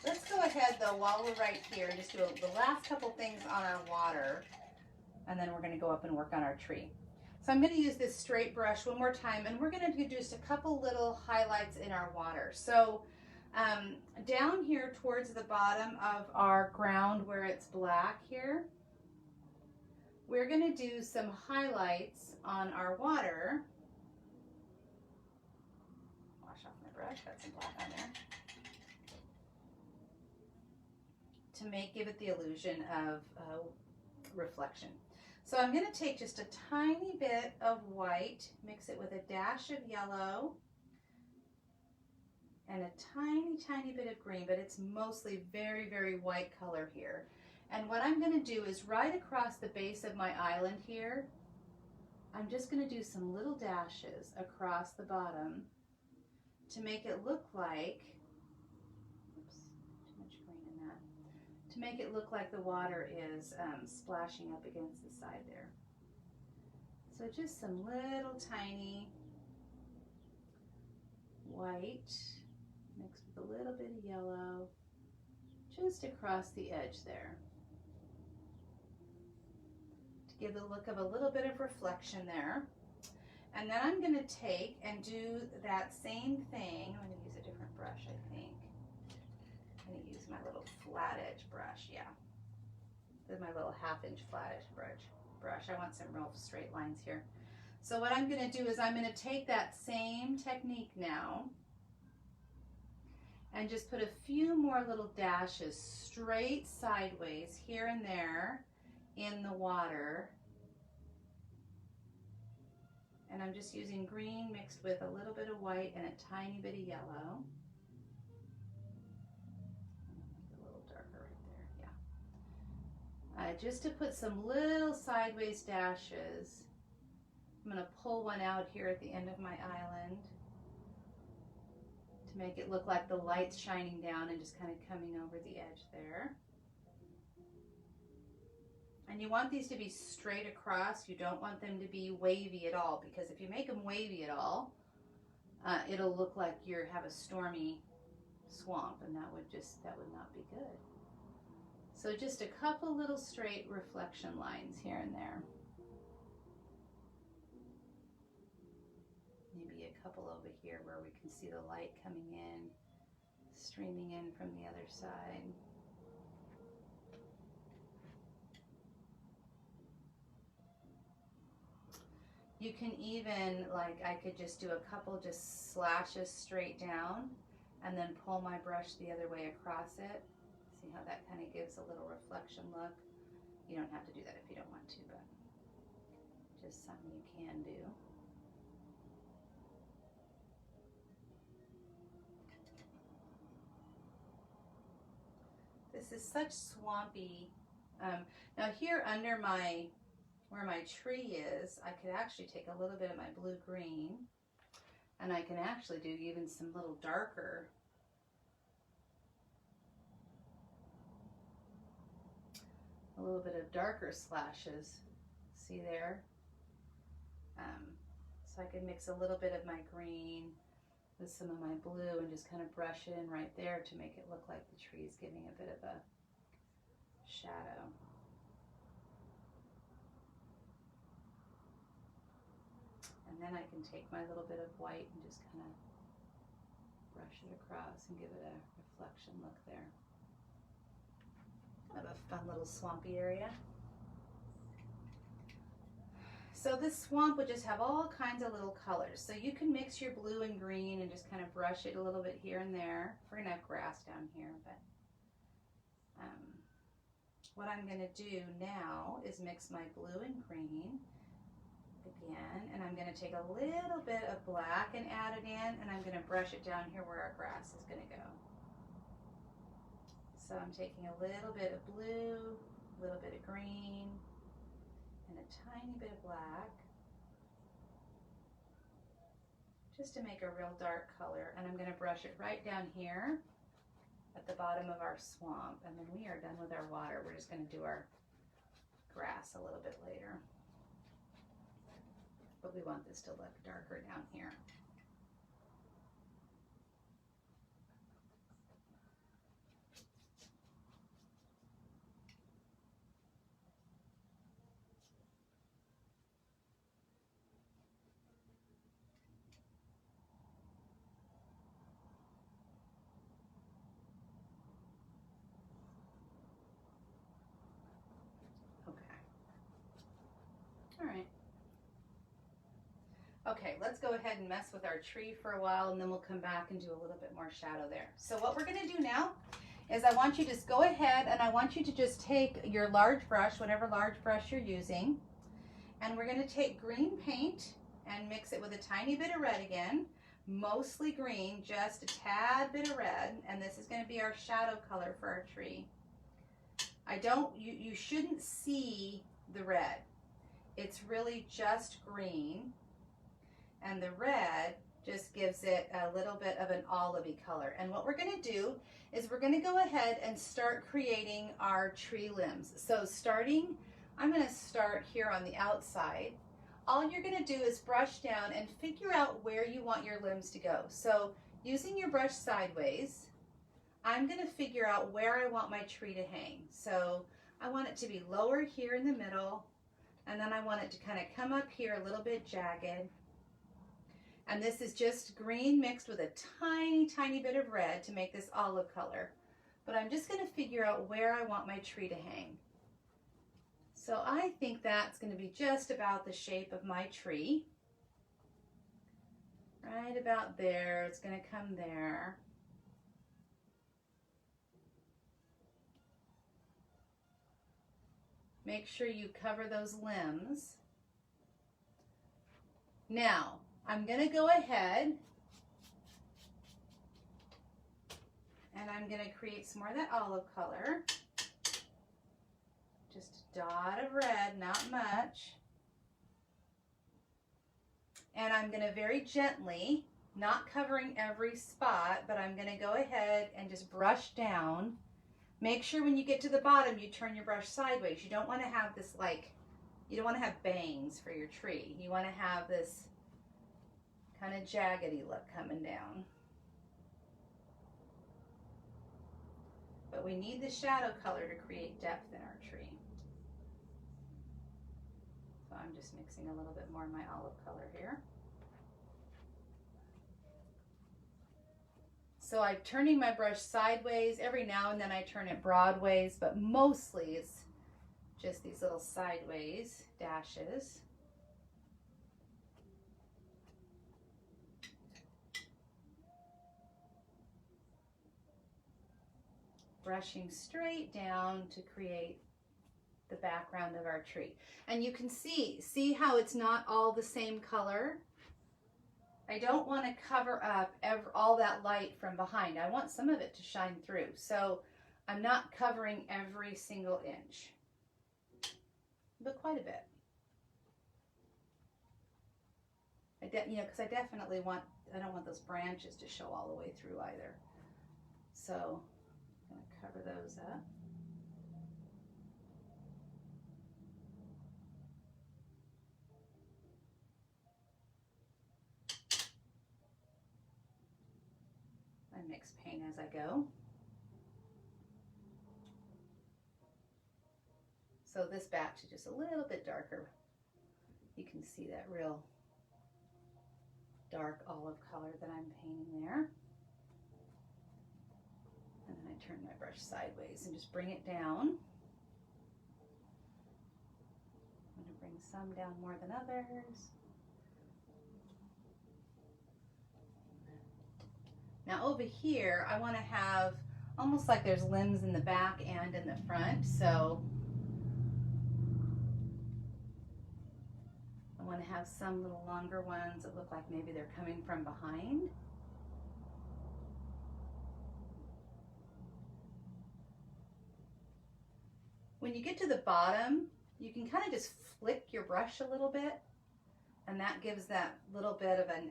Let's go ahead though, while we're right here, and just do the last couple things on our water, and then we're going to go up and work on our tree. So I'm going to use this straight brush one more time, and we're going to do just a couple little highlights in our water. So down here towards the bottom of our ground where it's black here, we're going to do some highlights on our water. Wash off my brush, got some black on there. To give it the illusion of reflection. So I'm going to take just a tiny bit of white, mix it with a dash of yellow, and a tiny bit of green, but it's mostly very, very white color here. And what I'm going to do is right across the base of my island here, I'm just going to do some little dashes across the bottom to make it look like, oops, too much green in that, to make it look like the water is splashing up against the side there. So just some little tiny white mixed with a little bit of yellow just across the edge there to give the look of a little bit of reflection there. And then I'm going to take and do that same thing. I'm going to use a different brush, I think. I'm going to use my little flat edge brush, yeah. This is my little 1/2 inch flat edge brush. I want some real straight lines here. So what I'm going to do is I'm going to take that same technique now and just put a few more little dashes straight sideways here and there in the water. And I'm just using green mixed with a little bit of white and a tiny bit of yellow. A little darker right there, yeah. Just to put some little sideways dashes. I'm going to pull one out here at the end of my island to make it look like the light's shining down and just kind of coming over the edge there. And you want these to be straight across. You don't want them to be wavy at all, because if you make them wavy at all, it'll look like you have a stormy swamp, and that would not be good. So just a couple little straight reflection lines here and there. Maybe a couple over here where we can see the light coming in, streaming in from the other side. You can even, like, I could just do a couple just slashes straight down and then pull my brush the other way across it. See how that kind of gives a little reflection look? You don't have to do that if you don't want to, but just something you can do. This is such swampy. Now here under where my tree is, I could actually take a little bit of my blue-green, and I can actually do even some little darker. A little bit of darker slashes. See there? So I can mix a little bit of my green with some of my blue and just kind of brush it in right there to make it look like the tree is giving a bit of a shadow. And then I can take my little bit of white and just kind of brush it across and give it a reflection look there. Kind of a fun little swampy area. So this swamp would just have all kinds of little colors. So you can mix your blue and green and just kind of brush it a little bit here and there. We're going to have grass down here, but what I'm going to do now is mix my blue and green, again, and I'm going to take a little bit of black and add it in, and I'm going to brush it down here where our grass is going to go. So I'm taking a little bit of blue, a little bit of green, and a tiny bit of black, just to make a real dark color. And I'm going to brush it right down here at the bottom of our swamp, and then we are done with our water. We're just going to do our grass a little bit later. But we want this to look darker down here. All right. Okay, let's go ahead and mess with our tree for a while, and then we'll come back and do a little bit more shadow there. So what we're going to do now is I want you to just go ahead, and I want you to just take your large brush, whatever large brush you're using, and we're going to take green paint and mix it with a tiny bit of red again, mostly green, just a tad bit of red, and this is going to be our shadow color for our tree. You shouldn't see the red. It's really just green, and the red just gives it a little bit of an olivey color. And what we're going to do is we're going to go ahead and start creating our tree limbs. So I'm going to start here on the outside. All you're going to do is brush down and figure out where you want your limbs to go. So using your brush sideways, I'm going to figure out where I want my tree to hang. So I want it to be lower here in the middle, and then I want it to kind of come up here a little bit jagged. And this is just green mixed with a tiny, tiny bit of red to make this olive color. But I'm just going to figure out where I want my tree to hang. So I think that's going to be just about the shape of my tree. Right about there. It's going to come there. Make sure you cover those limbs. Now, I'm going to go ahead and I'm going to create some more of that olive color. Just a dot of red, not much. And I'm going to very gently, not covering every spot, but I'm going to go ahead and just brush down. Make sure when you get to the bottom, you turn your brush sideways. You don't want to have this you don't want to have bangs for your tree. You want to have this kind of jaggedy look coming down. But we need the shadow color to create depth in our tree. So I'm just mixing a little bit more of my olive color here. So I'm turning my brush sideways. Every now and then I turn it broadways, but mostly it's just these little sideways dashes. Brushing straight down to create the background of our tree. And you can see how it's not all the same color. I don't want to cover up all that light from behind. I want some of it to shine through. So I'm not covering every single inch, but quite a bit. Because I definitely I don't want those branches to show all the way through either. So I'm going to cover those up. I mix paint as I go. So this batch is just a little bit darker. You can see that real dark olive color that I'm painting there. And then I turn my brush sideways and just bring it down. I'm going to bring some down more than others. Now over here, I want to have almost like there's limbs in the back and in the front. So I want want to have some little longer ones that look like maybe they're coming from behind. When you get to the bottom, you can kind of just flick your brush a little bit, and that gives that little bit of an,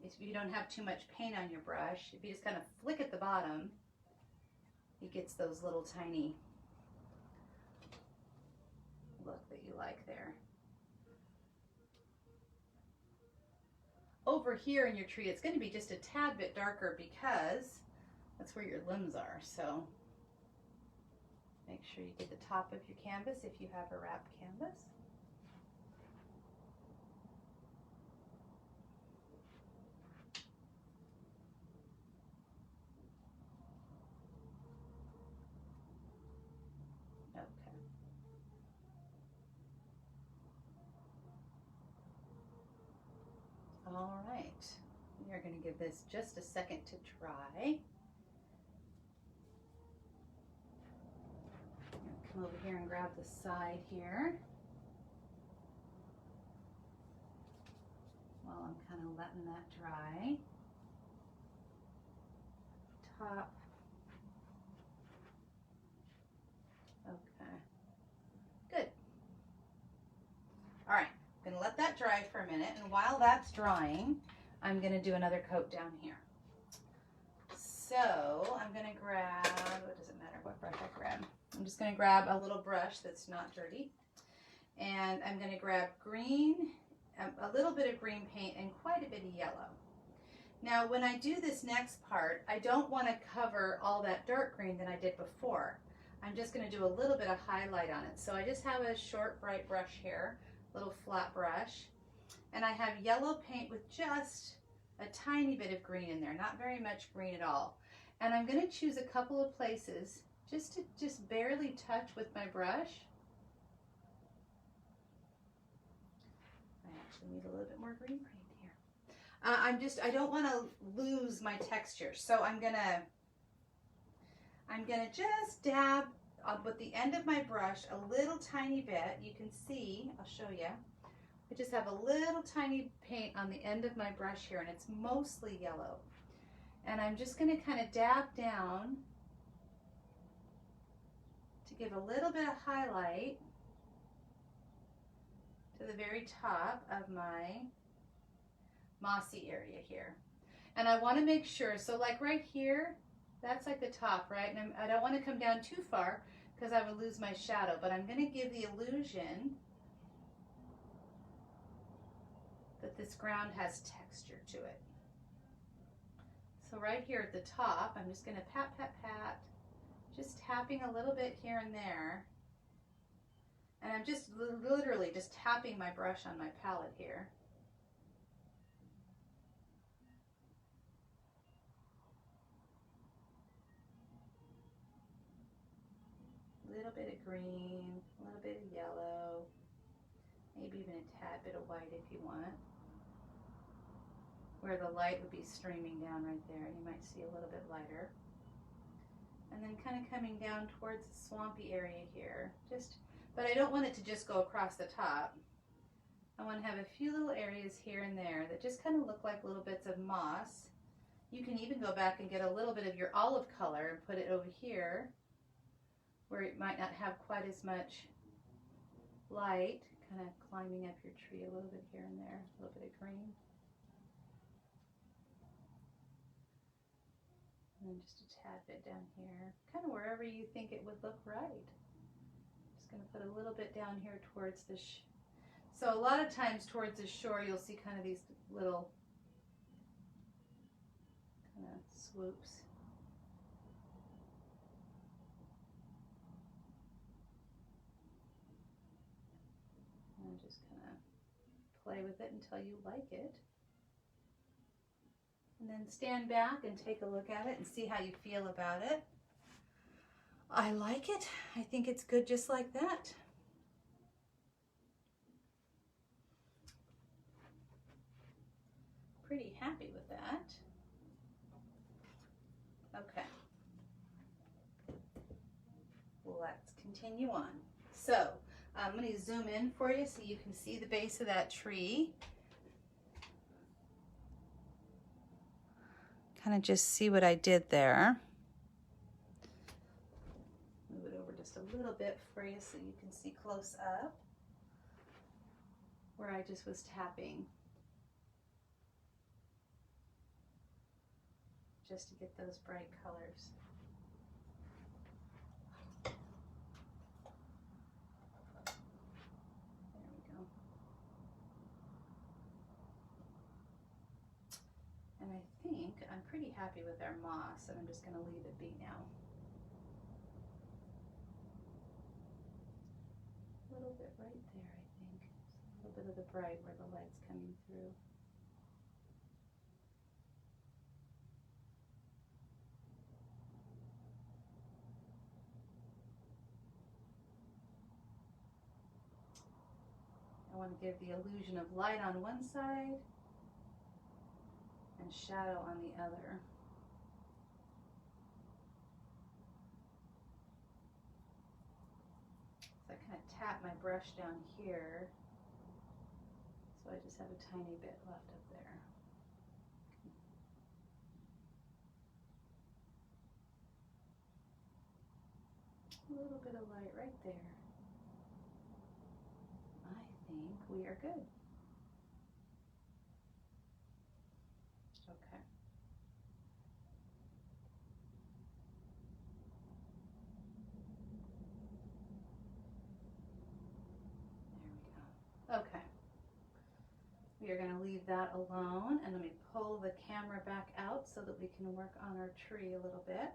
if you don't have too much paint on your brush, if you just kind of flick at the bottom, it gets those little tiny look that you like there. Over here in your tree, it's going to be just a tad bit darker because that's where your limbs are. So make sure you get the top of your canvas if you have a wrapped canvas. Okay. All right. We are going to give this just a second to dry. Come over here and grab the side here while I'm kind of letting that dry. Top. Okay. Good. All right. I'm going to let that dry for a minute, and while that's drying, I'm going to do another coat down here. So I'm going to grab, it doesn't matter what brush I grab. I'm just going to grab a little brush that's not dirty, and I'm going to grab green, a little bit of green paint, and quite a bit of yellow. Now when I do this next part, I don't want to cover all that dark green that I did before. I'm just going to do a little bit of highlight on it. So I just have a short bright brush here, little flat brush, and I have yellow paint with just a tiny bit of green in there, not very much green at all. And I'm going to choose a couple of places just to barely touch with my brush. I actually need a little bit more green paint here. I don't want to lose my texture, so I'm gonna just dab with the end of my brush a little tiny bit. You can see, I'll show you. I just have a little tiny paint on the end of my brush here, and it's mostly yellow. And I'm just going to kind of dab down to give a little bit of highlight to the very top of my mossy area here. And I want to make sure, so like right here, that's like the top, right? And I don't want to come down too far because I would lose my shadow, but I'm going to give the illusion that this ground has texture to it. So right here at the top, I'm just going to pat, pat, pat, just tapping a little bit here and there. And I'm just literally just tapping my brush on my palette here. A little bit of green, a little bit of yellow, maybe even a tad bit of white if you want. Where the light would be streaming down right there, you might see a little bit lighter. And then kind of coming down towards the swampy area here. But I don't want it to just go across the top. I want to have a few little areas here and there that just kind of look like little bits of moss. You can even go back and get a little bit of your olive color and put it over here where it might not have quite as much light, kind of climbing up your tree a little bit here and there, a little bit of green. And then just a tad bit down here, kind of wherever you think it would look right. Just going to put a little bit down here towards the so a lot of times towards the shore you'll see kind of these little kind of swoops. And just kind of play with it until you like it. And then stand back and take a look at it and see how you feel about it. I like it. I think it's good just like that. Pretty happy with that. Okay. Well, let's continue on. So I'm going to zoom in for you so you can see the base of that tree. Kind of just see what I did there. Move it over just a little bit for you so you can see close up where I just was tapping. Just to get those bright colors. There we go. And I think I'm pretty happy with our moss, and I'm just going to leave it be now. A little bit right there, I think. Just a little bit of the bright where the light's coming through. I want to give the illusion of light on one side and shadow on the other. So I kind of tap my brush down here, so I just have a tiny bit left up there. A little bit of light right there. I think we are good. Okay. There we go. Okay. We are going to leave that alone, and let me pull the camera back out so that we can work on our tree a little bit.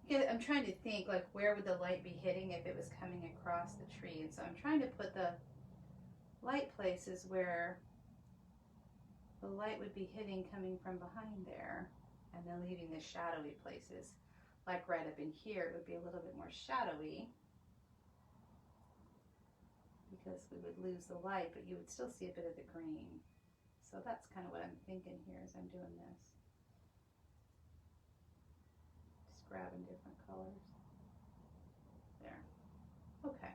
Yeah, I'm trying to think, like, where would the light be hitting if it was coming across the tree? And so I'm trying to put the light places where the light would be hitting coming from behind there, and then leaving the shadowy places. Like right up in here, it would be a little bit more shadowy because we would lose the light, but you would still see a bit of the green. So that's kind of what I'm thinking here as I'm doing this. Grabbing different colors. There. Okay.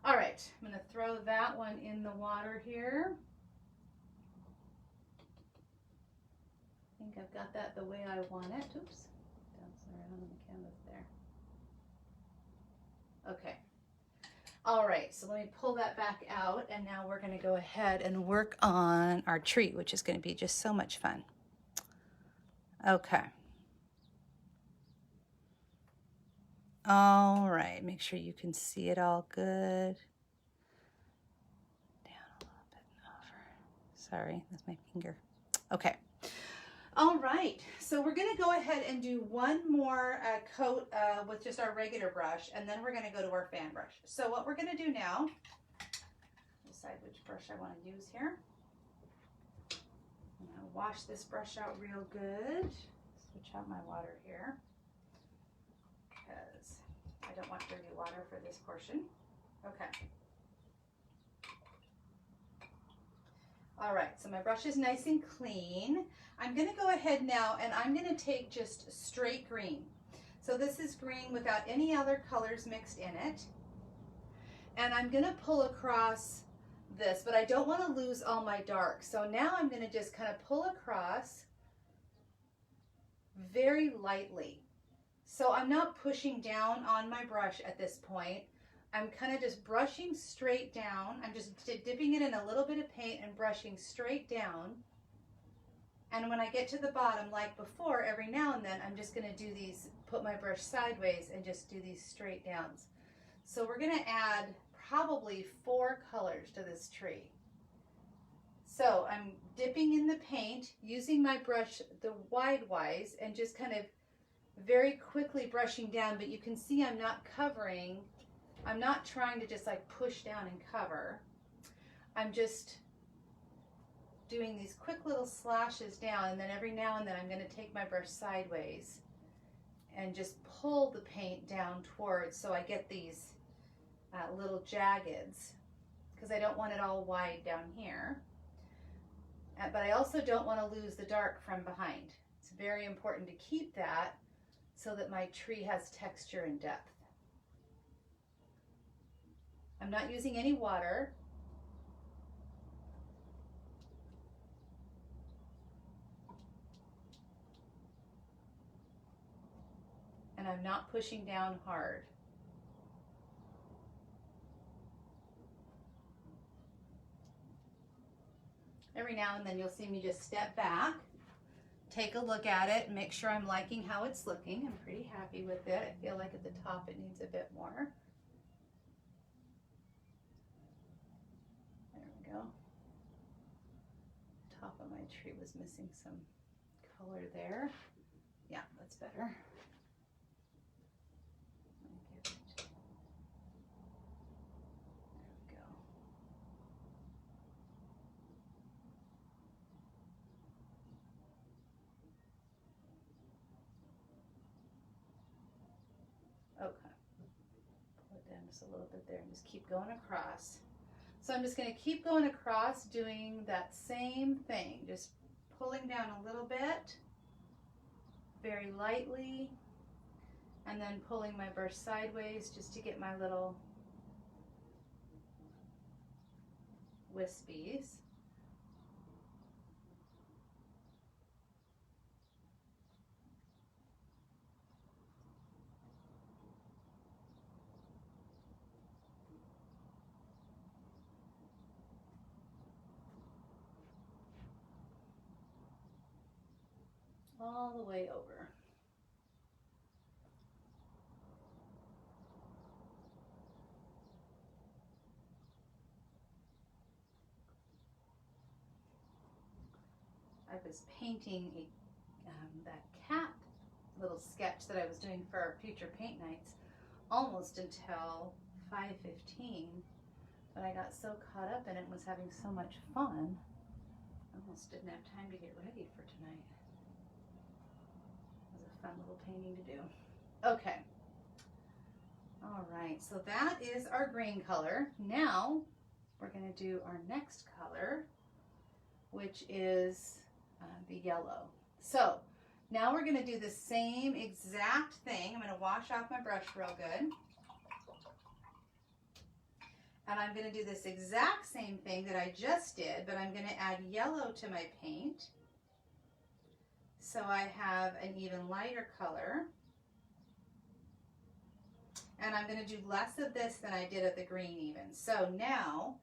All right. I'm going to throw that one in the water here. I think I've got that the way I want it. Oops. Bouncing around on the canvas there. Okay. All right. So let me pull that back out, and now we're going to go ahead and work on our tree, which is going to be just so much fun. Okay. All right, make sure you can see it all good. Down a little bit and over. Sorry, that's my finger. Okay. All right, so we're gonna go ahead and do one more coat with just our regular brush, and then we're gonna go to our fan brush. So what we're gonna do now, decide which brush I wanna use here. I'm gonna wash this brush out real good. Switch out my water here, because I don't want dirty water for this portion. Okay. All right, so my brush is nice and clean. I'm gonna go ahead now and I'm gonna take just straight green. So this is green without any other colors mixed in it. And I'm gonna pull across this, but I don't wanna lose all my dark. So now I'm gonna just kind of pull across very lightly. So I'm not pushing down on my brush at this point. I'm kind of just brushing straight down. I'm just dipping it in a little bit of paint and brushing straight down. And when I get to the bottom, like before, every now and then, I'm just going to do these, put my brush sideways and just do these straight downs. So we're going to add probably 4 colors to this tree. So I'm dipping in the paint, using my brush the wide-wise, and just kind of very quickly brushing down, but you can see I'm not covering. I'm not trying to just like push down and cover. I'm just doing these quick little slashes down, and then every now and then I'm going to take my brush sideways and just pull the paint down towards, so I get these little jaggeds, because I don't want it all wide down here. But I also don't want to lose the dark from behind. It's very important to keep that so that my tree has texture and depth. I'm not using any water. And I'm not pushing down hard. Every now and then you'll see me just step back, take a look at it, and make sure I'm liking how it's looking. I'm pretty happy with it. I feel like at the top it needs a bit more. There we go. Top of my tree was missing some color there. Yeah, that's better. Okay, pull it down just a little bit there and just keep going across. So I'm just going to keep going across doing that same thing, just pulling down a little bit, very lightly, and then pulling my brush sideways just to get my little wispies. All the way over. I was painting that cat little sketch that I was doing for our future paint nights almost until 5:15, but I got so caught up in it and was having so much fun, I almost didn't have time to get ready for tonight. It was a fun little painting to do. Okay. All right, so that is our green color. Now we're going to do our next color, which is the yellow. So now we're going to do the same exact thing. I'm going to wash off my brush real good. And I'm going to do this exact same thing that I just did, but I'm going to add yellow to my paint. So I have an even lighter color. And I'm going to do less of this than I did of the green even. So now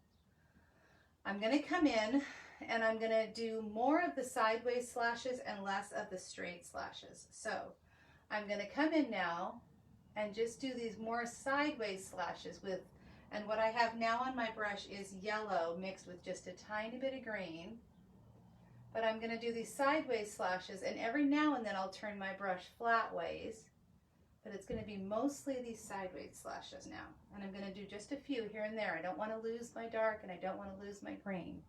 I'm going to come in and I'm going to do more of the sideways slashes and less of the straight slashes. So I'm going to come in now and just do these more sideways slashes with, and what I have now on my brush is yellow mixed with just a tiny bit of green. But I'm going to do these sideways slashes, and every now and then I'll turn my brush flat ways. But it's going to be mostly these sideways slashes now. And I'm going to do just a few here and there. I don't want to lose my dark and I don't want to lose my green.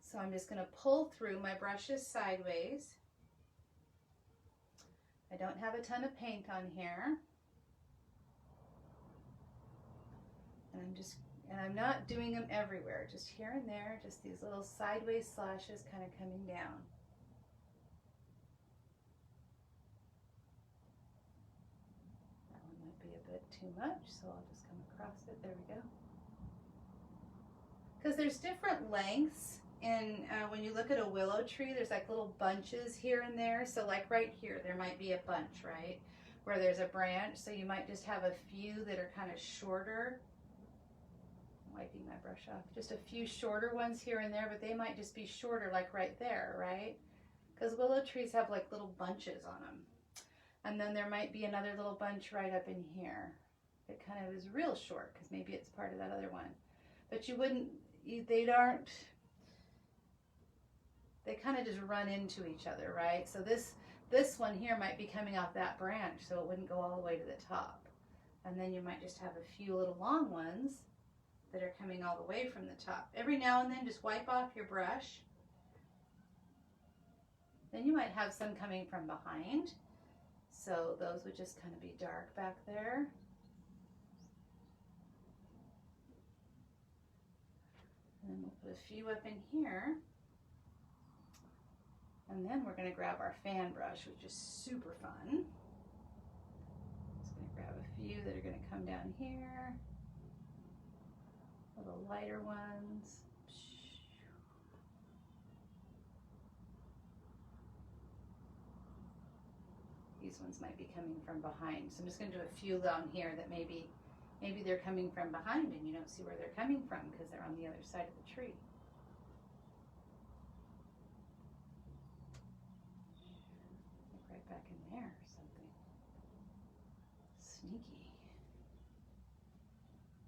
So I'm just going to pull through my brushes sideways. I don't have a ton of paint on here. And I'm not doing them everywhere, just here and there, just these little sideways slashes kind of coming down. Too much, so I'll just come across it. There we go. Because there's different lengths, and when you look at a willow tree, there's like little bunches here and there. So like right here, there might be a bunch, right, where there's a branch. So you might just have a few that are kind of shorter. I'm wiping my brush off. Just a few shorter ones here and there, but they might just be shorter, like right there, right? Because willow trees have like little bunches on them. And then there might be another little bunch right up in here. It kind of is real short because maybe it's part of that other one. But you wouldn't, they kind of just run into each other, right? So this one here might be coming off that branch, so it wouldn't go all the way to the top. And then you might just have a few little long ones that are coming all the way from the top. Every now and then just wipe off your brush. Then you might have some coming from behind. So those would just kind of be dark back there. And then we'll put a few up in here. And then we're going to grab our fan brush, which is super fun. Just going to grab a few that are going to come down here. lighter ones. These ones might be coming from behind. So I'm just going to do a few down here that maybe they're coming from behind and you don't see where they're coming from because they're on the other side of the tree. Like right back in there or something. Sneaky.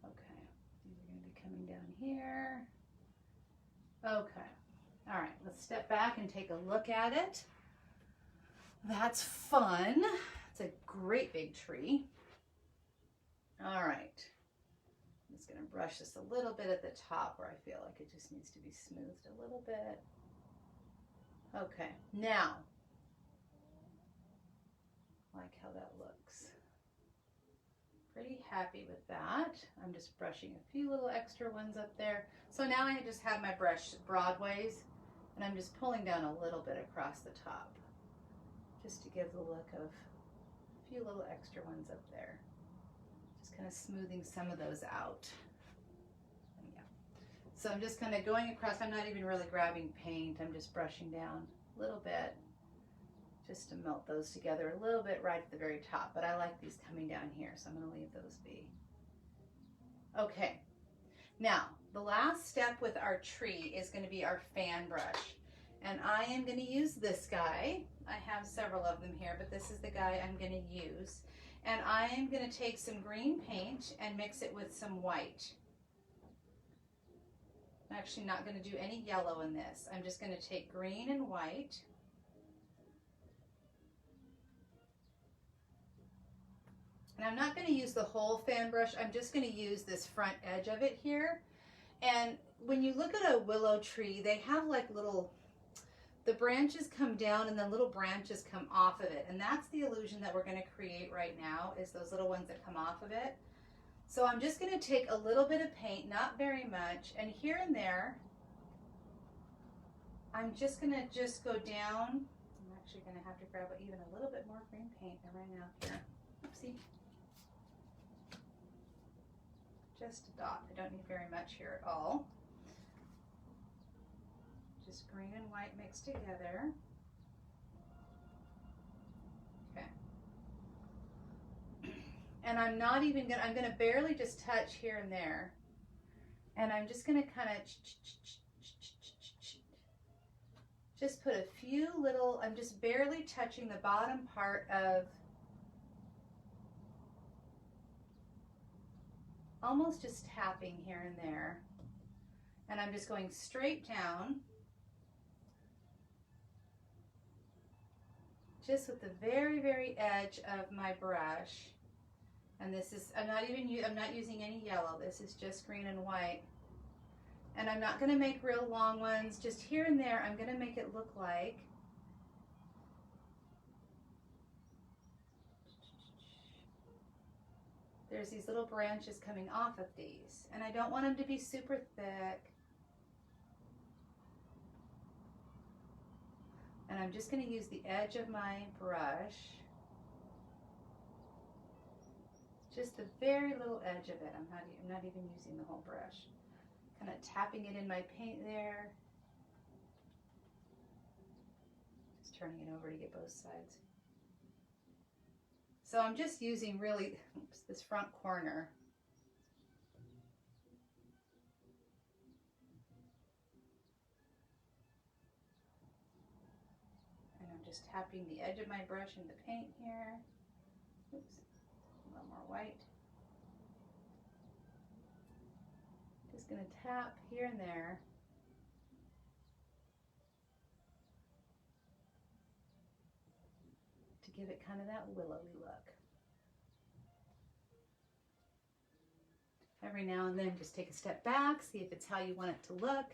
Okay, these are going to be coming down here. Okay, all right, let's step back and take a look at it. That's fun. It's a great big tree. All right. I'm just going to brush this a little bit at the top where I feel like it just needs to be smoothed a little bit. Okay, now, like how that looks. Pretty happy with that. I'm just brushing a few little extra ones up there. So now I just have my brush broadways and I'm just pulling down a little bit across the top, just to give the look of a few little extra ones up there. Just kind of smoothing some of those out. Yeah. So I'm just kind of going across. I'm not even really grabbing paint. I'm just brushing down a little bit just to melt those together a little bit right at the very top. But I like these coming down here, so I'm going to leave those be. Okay. Now, the last step with our tree is going to be our fan brush. And I am going to use this guy. I have several of them here, but this is the guy I'm going to use. And I am going to take some green paint and mix it with some white. I'm actually not going to do any yellow in this. I'm just going to take green and white. And I'm not going to use the whole fan brush. I'm just going to use this front edge of it here. And when you look at a willow tree, they have like little, the branches come down and then little branches come off of it. And that's the illusion that we're going to create right now, is those little ones that come off of it. So I'm just going to take a little bit of paint, not very much, and here and there, I'm just going to go down. I'm actually going to have to grab even a little bit more green paint and right out here. Oopsie. Just a dot. I don't need very much here at all. Just green and white mixed together. Okay. And I'm not even gonna, I'm gonna barely just touch here and there. And I'm just gonna kind of just put a few little, I'm just barely touching the bottom part of, almost just tapping here and there. And I'm just going straight down, just with the very, very edge of my brush. And this is, I'm not using any yellow. This is just green and white. And I'm not going to make real long ones. Just here and there, I'm going to make it look like there's these little branches coming off of these. And I don't want them to be super thick. And I'm just going to use the edge of my brush, just the very little edge of it. I'm not even using the whole brush. Kind of tapping it in my paint there. Just turning it over to get both sides. So I'm just using really, oops, this front corner. And I'm just tapping the edge of my brush in the paint here. Oops, a little more white. Just gonna tap here and there. To give it kind of that willowy look. Every now and then just take a step back, see if it's how you want it to look.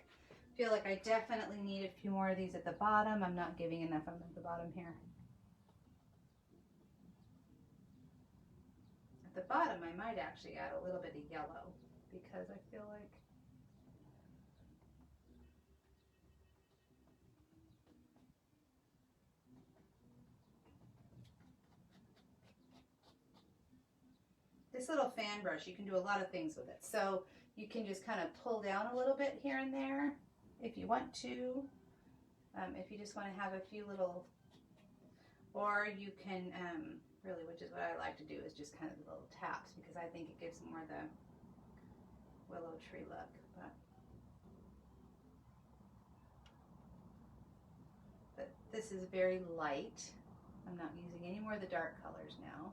Feel like I definitely need a few more of these at the bottom. I'm not giving enough of them at the bottom here. At the bottom, I might actually add a little bit of yellow because I feel like This little fan brush, you can do a lot of things with it. So you can just kind of pull down a little bit here and there if you want to. If you just want to have a few little, or you can, really, which is what I like to do, is just kind of the little taps, because I think it gives more the willow tree look. But this is very light. I'm not using any more of the dark colors now.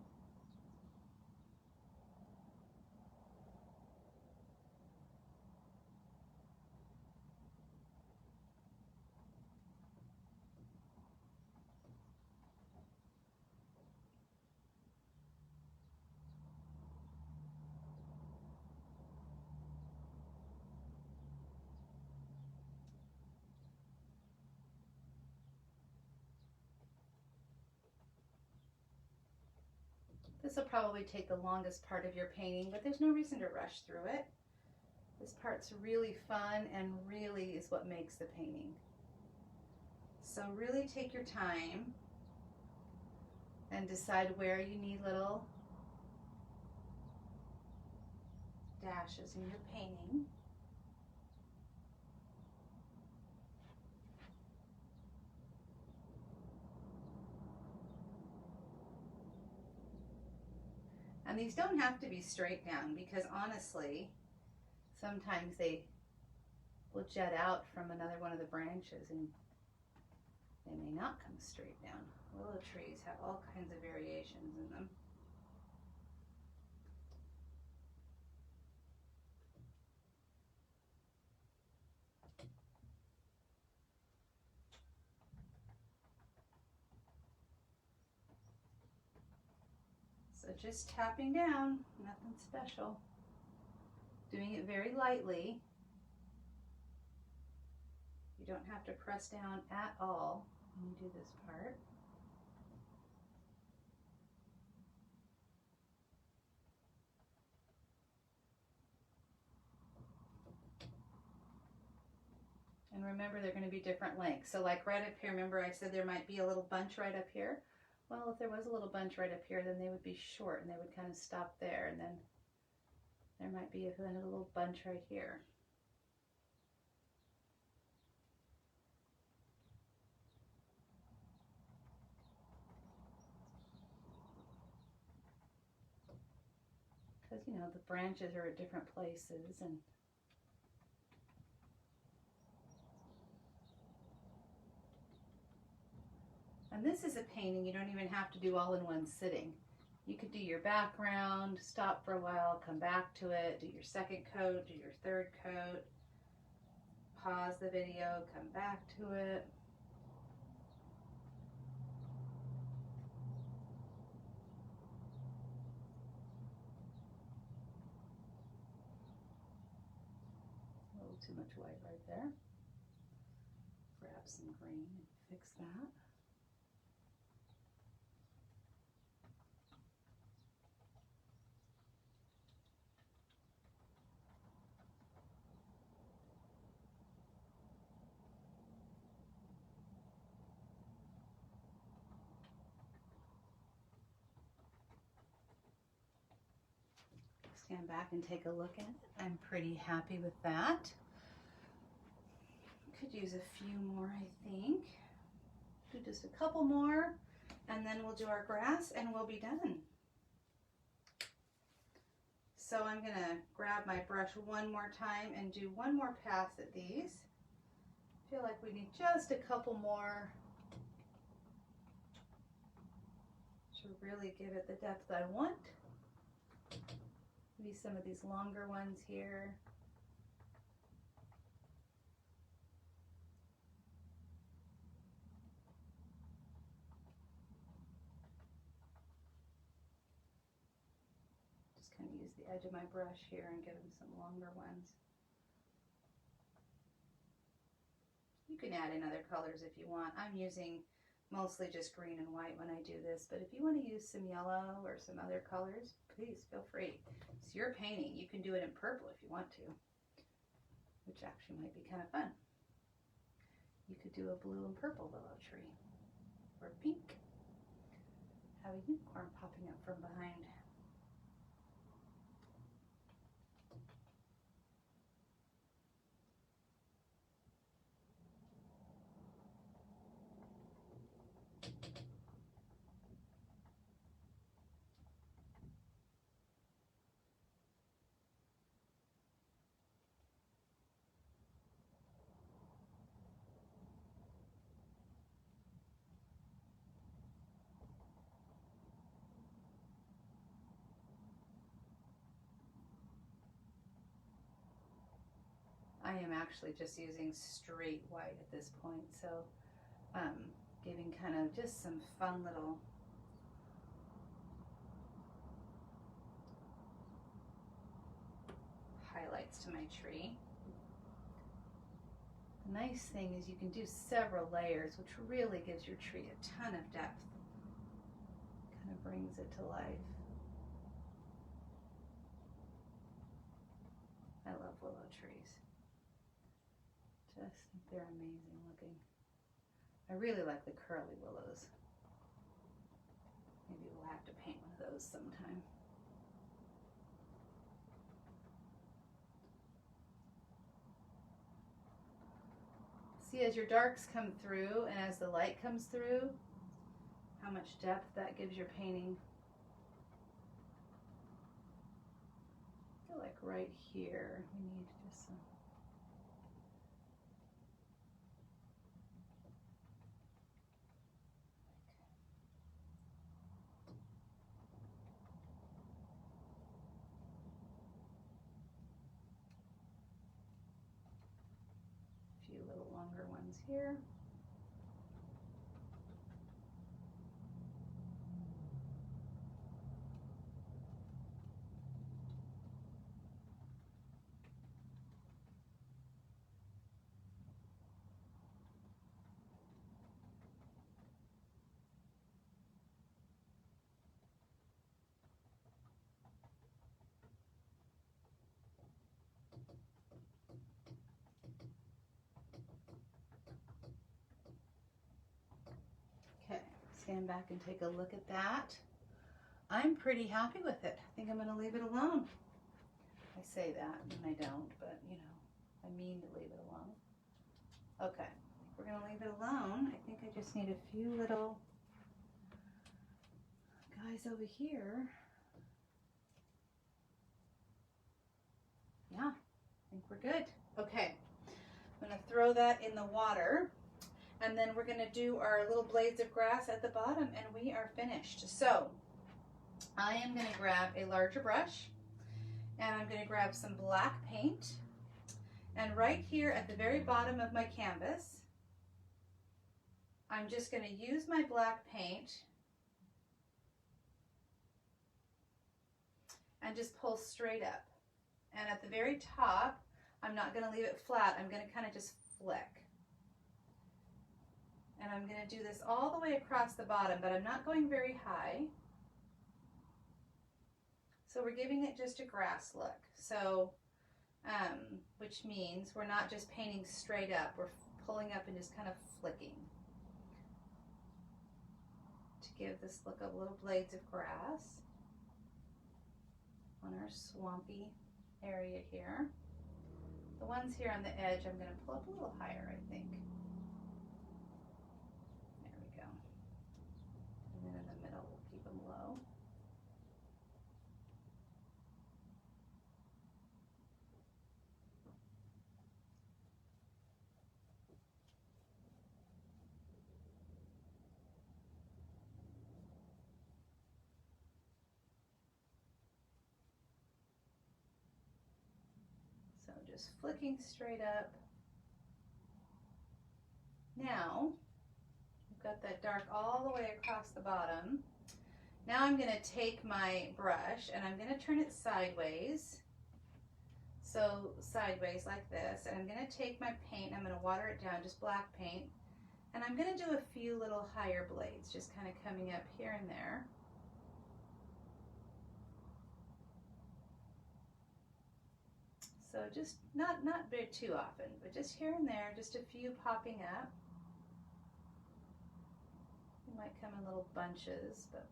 This will probably take the longest part of your painting, but there's no reason to rush through it. This part's really fun and really is what makes the painting. So really take your time and decide where you need little dashes in your painting. And these don't have to be straight down, because honestly, sometimes they will jet out from another one of the branches and they may not come straight down. Willow trees have all kinds of variations in them. So just tapping down, nothing special. Doing it very lightly. You don't have to press down at all when you do this part. And remember, they're going to be different lengths. So like right up here, remember I said there might be a little bunch right up here? Well, if there was a little bunch right up here, then they would be short and they would kind of stop there, and then there might be a little bunch right here. Because, you know, the branches are at different places, and this is a painting you don't even have to do all in one sitting. You could do your background, stop for a while, come back to it, do your second coat, do your third coat, pause the video, come back to it. A little too much white right there. Grab some green and fix that. Stand back and take a look at it. I'm pretty happy with that. Could use a few more, I think. Do just a couple more, and then we'll do our grass and we'll be done. So I'm gonna grab my brush one more time and do one more pass at these. I feel like we need just a couple more to really give it the depth I want. Maybe some of these longer ones here. Just kind of use the edge of my brush here and give them some longer ones. You can add in other colors if you want. I'm using mostly just green and white when I do this, but if you want to use some yellow or some other colors, please feel free. It's your painting. You can do it in purple if you want to, which actually might be kind of fun. You could do a blue and purple willow tree, or pink. Have a unicorn popping up from behind. I am actually just using straight white at this point, so giving kind of just some fun little highlights to my tree. The nice thing is you can do several layers, which really gives your tree a ton of depth. Kind of brings it to life. I love willow trees. Just think they're amazing looking. I really like the curly willows. Maybe we'll have to paint one of those sometime. See, as your darks come through and as the light comes through, how much depth that gives your painting. I feel like right here we need just some. A few little longer ones here. Stand back and take a look at that. I'm pretty happy with it. I think I'm going to leave it alone. I say that and I don't, but you know, I mean to leave it alone. Okay, we're going to leave it alone. I think I just need a few little guys over here. Yeah, I think we're good. Okay, I'm going to throw that in the water. And then we're going to do our little blades of grass at the bottom, and we are finished. So I am going to grab a larger brush, and I'm going to grab some black paint. And right here at the very bottom of my canvas, I'm just going to use my black paint and just pull straight up. And at the very top, I'm not going to leave it flat. I'm going to kind of just flick. And I'm going to do this all the way across the bottom, but I'm not going very high. So we're giving it just a grass look. So, which means we're not just painting straight up, we're pulling up and just kind of flicking to give this look of little blades of grass on our swampy area here. The ones here on the edge, I'm going to pull up a little higher, I think. And then in the middle, we'll keep them low. So just flicking straight up. Now, got that dark all the way across the bottom. Now I'm going to take my brush and I'm going to turn it sideways. So sideways like this. And I'm going to take my paint, I'm going to water it down, just black paint. And I'm going to do a few little higher blades, just kind of coming up here and there. So just not very too often, but just here and there, just a few popping up. Might come in little bunches, but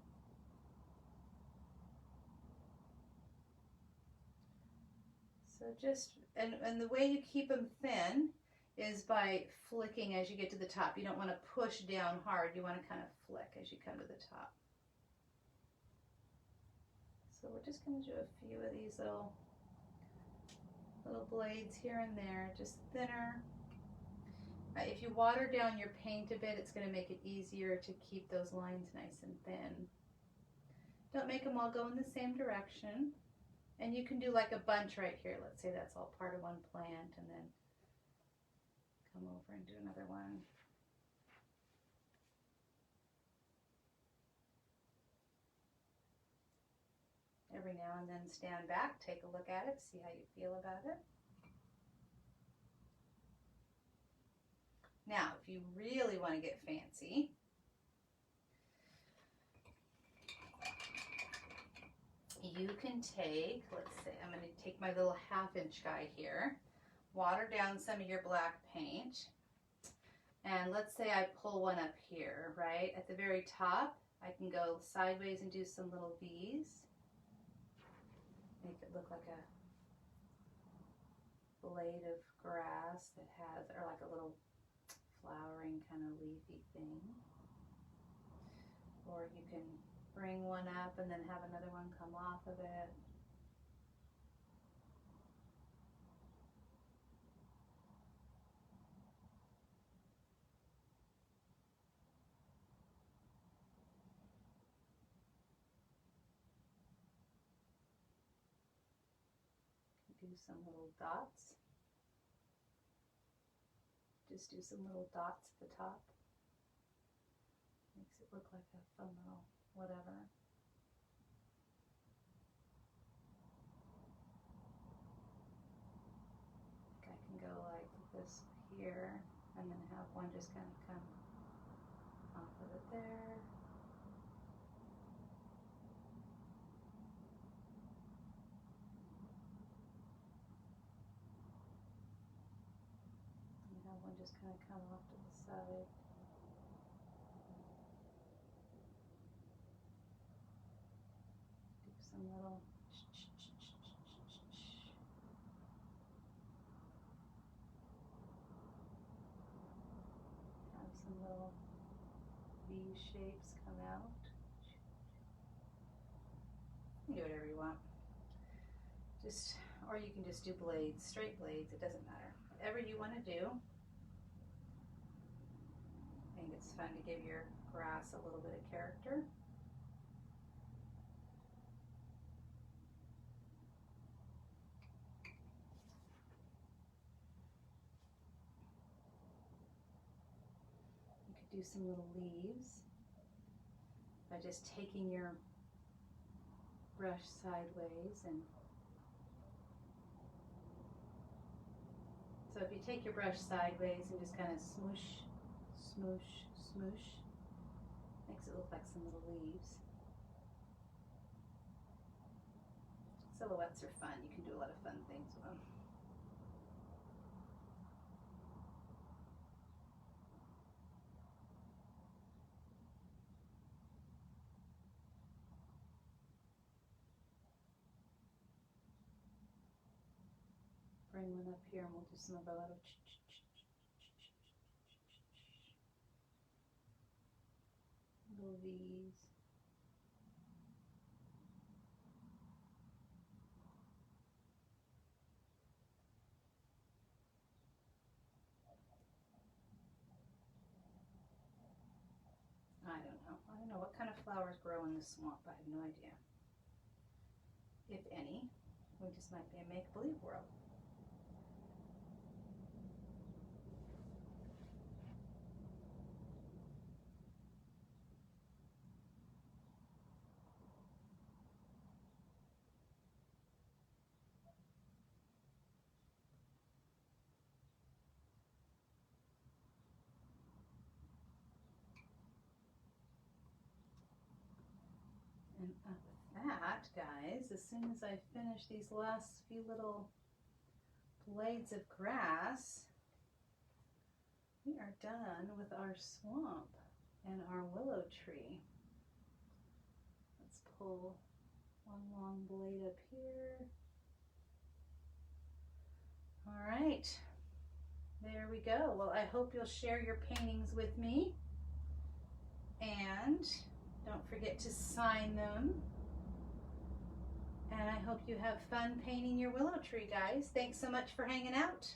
so just and the way you keep them thin is by flicking as you get to the top. You don't want to push down hard, you want to kind of flick as you come to the top. So we're just going to do a few of these little blades here and there, just thinner. If you water down your paint a bit, it's going to make it easier to keep those lines nice and thin. Don't make them all go in the same direction. And you can do like a bunch right here. Let's say that's all part of one plant, and then Come over and do another one. Every now and then stand back, take a look at it, see how you feel about it. Now, if you really want to get fancy, you can take, let's say, I'm going to take my little 1/2" guy here, water down some of your black paint, and let's say I pull one up here, right? At the very top, I can go sideways and do some little V's. Make it look like a blade of grass that has, or like a little flowering kind of leafy thing. Or you can bring one up and then have another one come off of it. Do some little dots. Just do some little dots at the top. Makes it look like a fun little whatever. I can go like this here and then have one just kind of come off of it there. One just kind of come off to the side. Do some little have some little V shapes come out. You can do whatever you want. Just, or you can just do blades, straight blades, it doesn't matter. Whatever you want to do. I think it's fun to give your grass a little bit of character. You could do some little leaves by just taking your brush sideways, and so if you take your brush sideways and just kind of smoosh, smoosh, smoosh, makes it look like some little leaves. Silhouettes are fun. You can do a lot of fun things with them. Bring one up here and we'll do some of our little little V's. I don't know. I don't know what kind of flowers grow in the swamp. I have no idea. If any. We just might be a make-believe world. And up with that, guys, as soon as I finish these last few little blades of grass, we are done with our swamp and our willow tree. Let's pull one long blade up here. All right, there we go. Well, I hope you'll share your paintings with me, and don't forget to sign them. And I hope you have fun painting your willow tree, guys. Thanks so much for hanging out.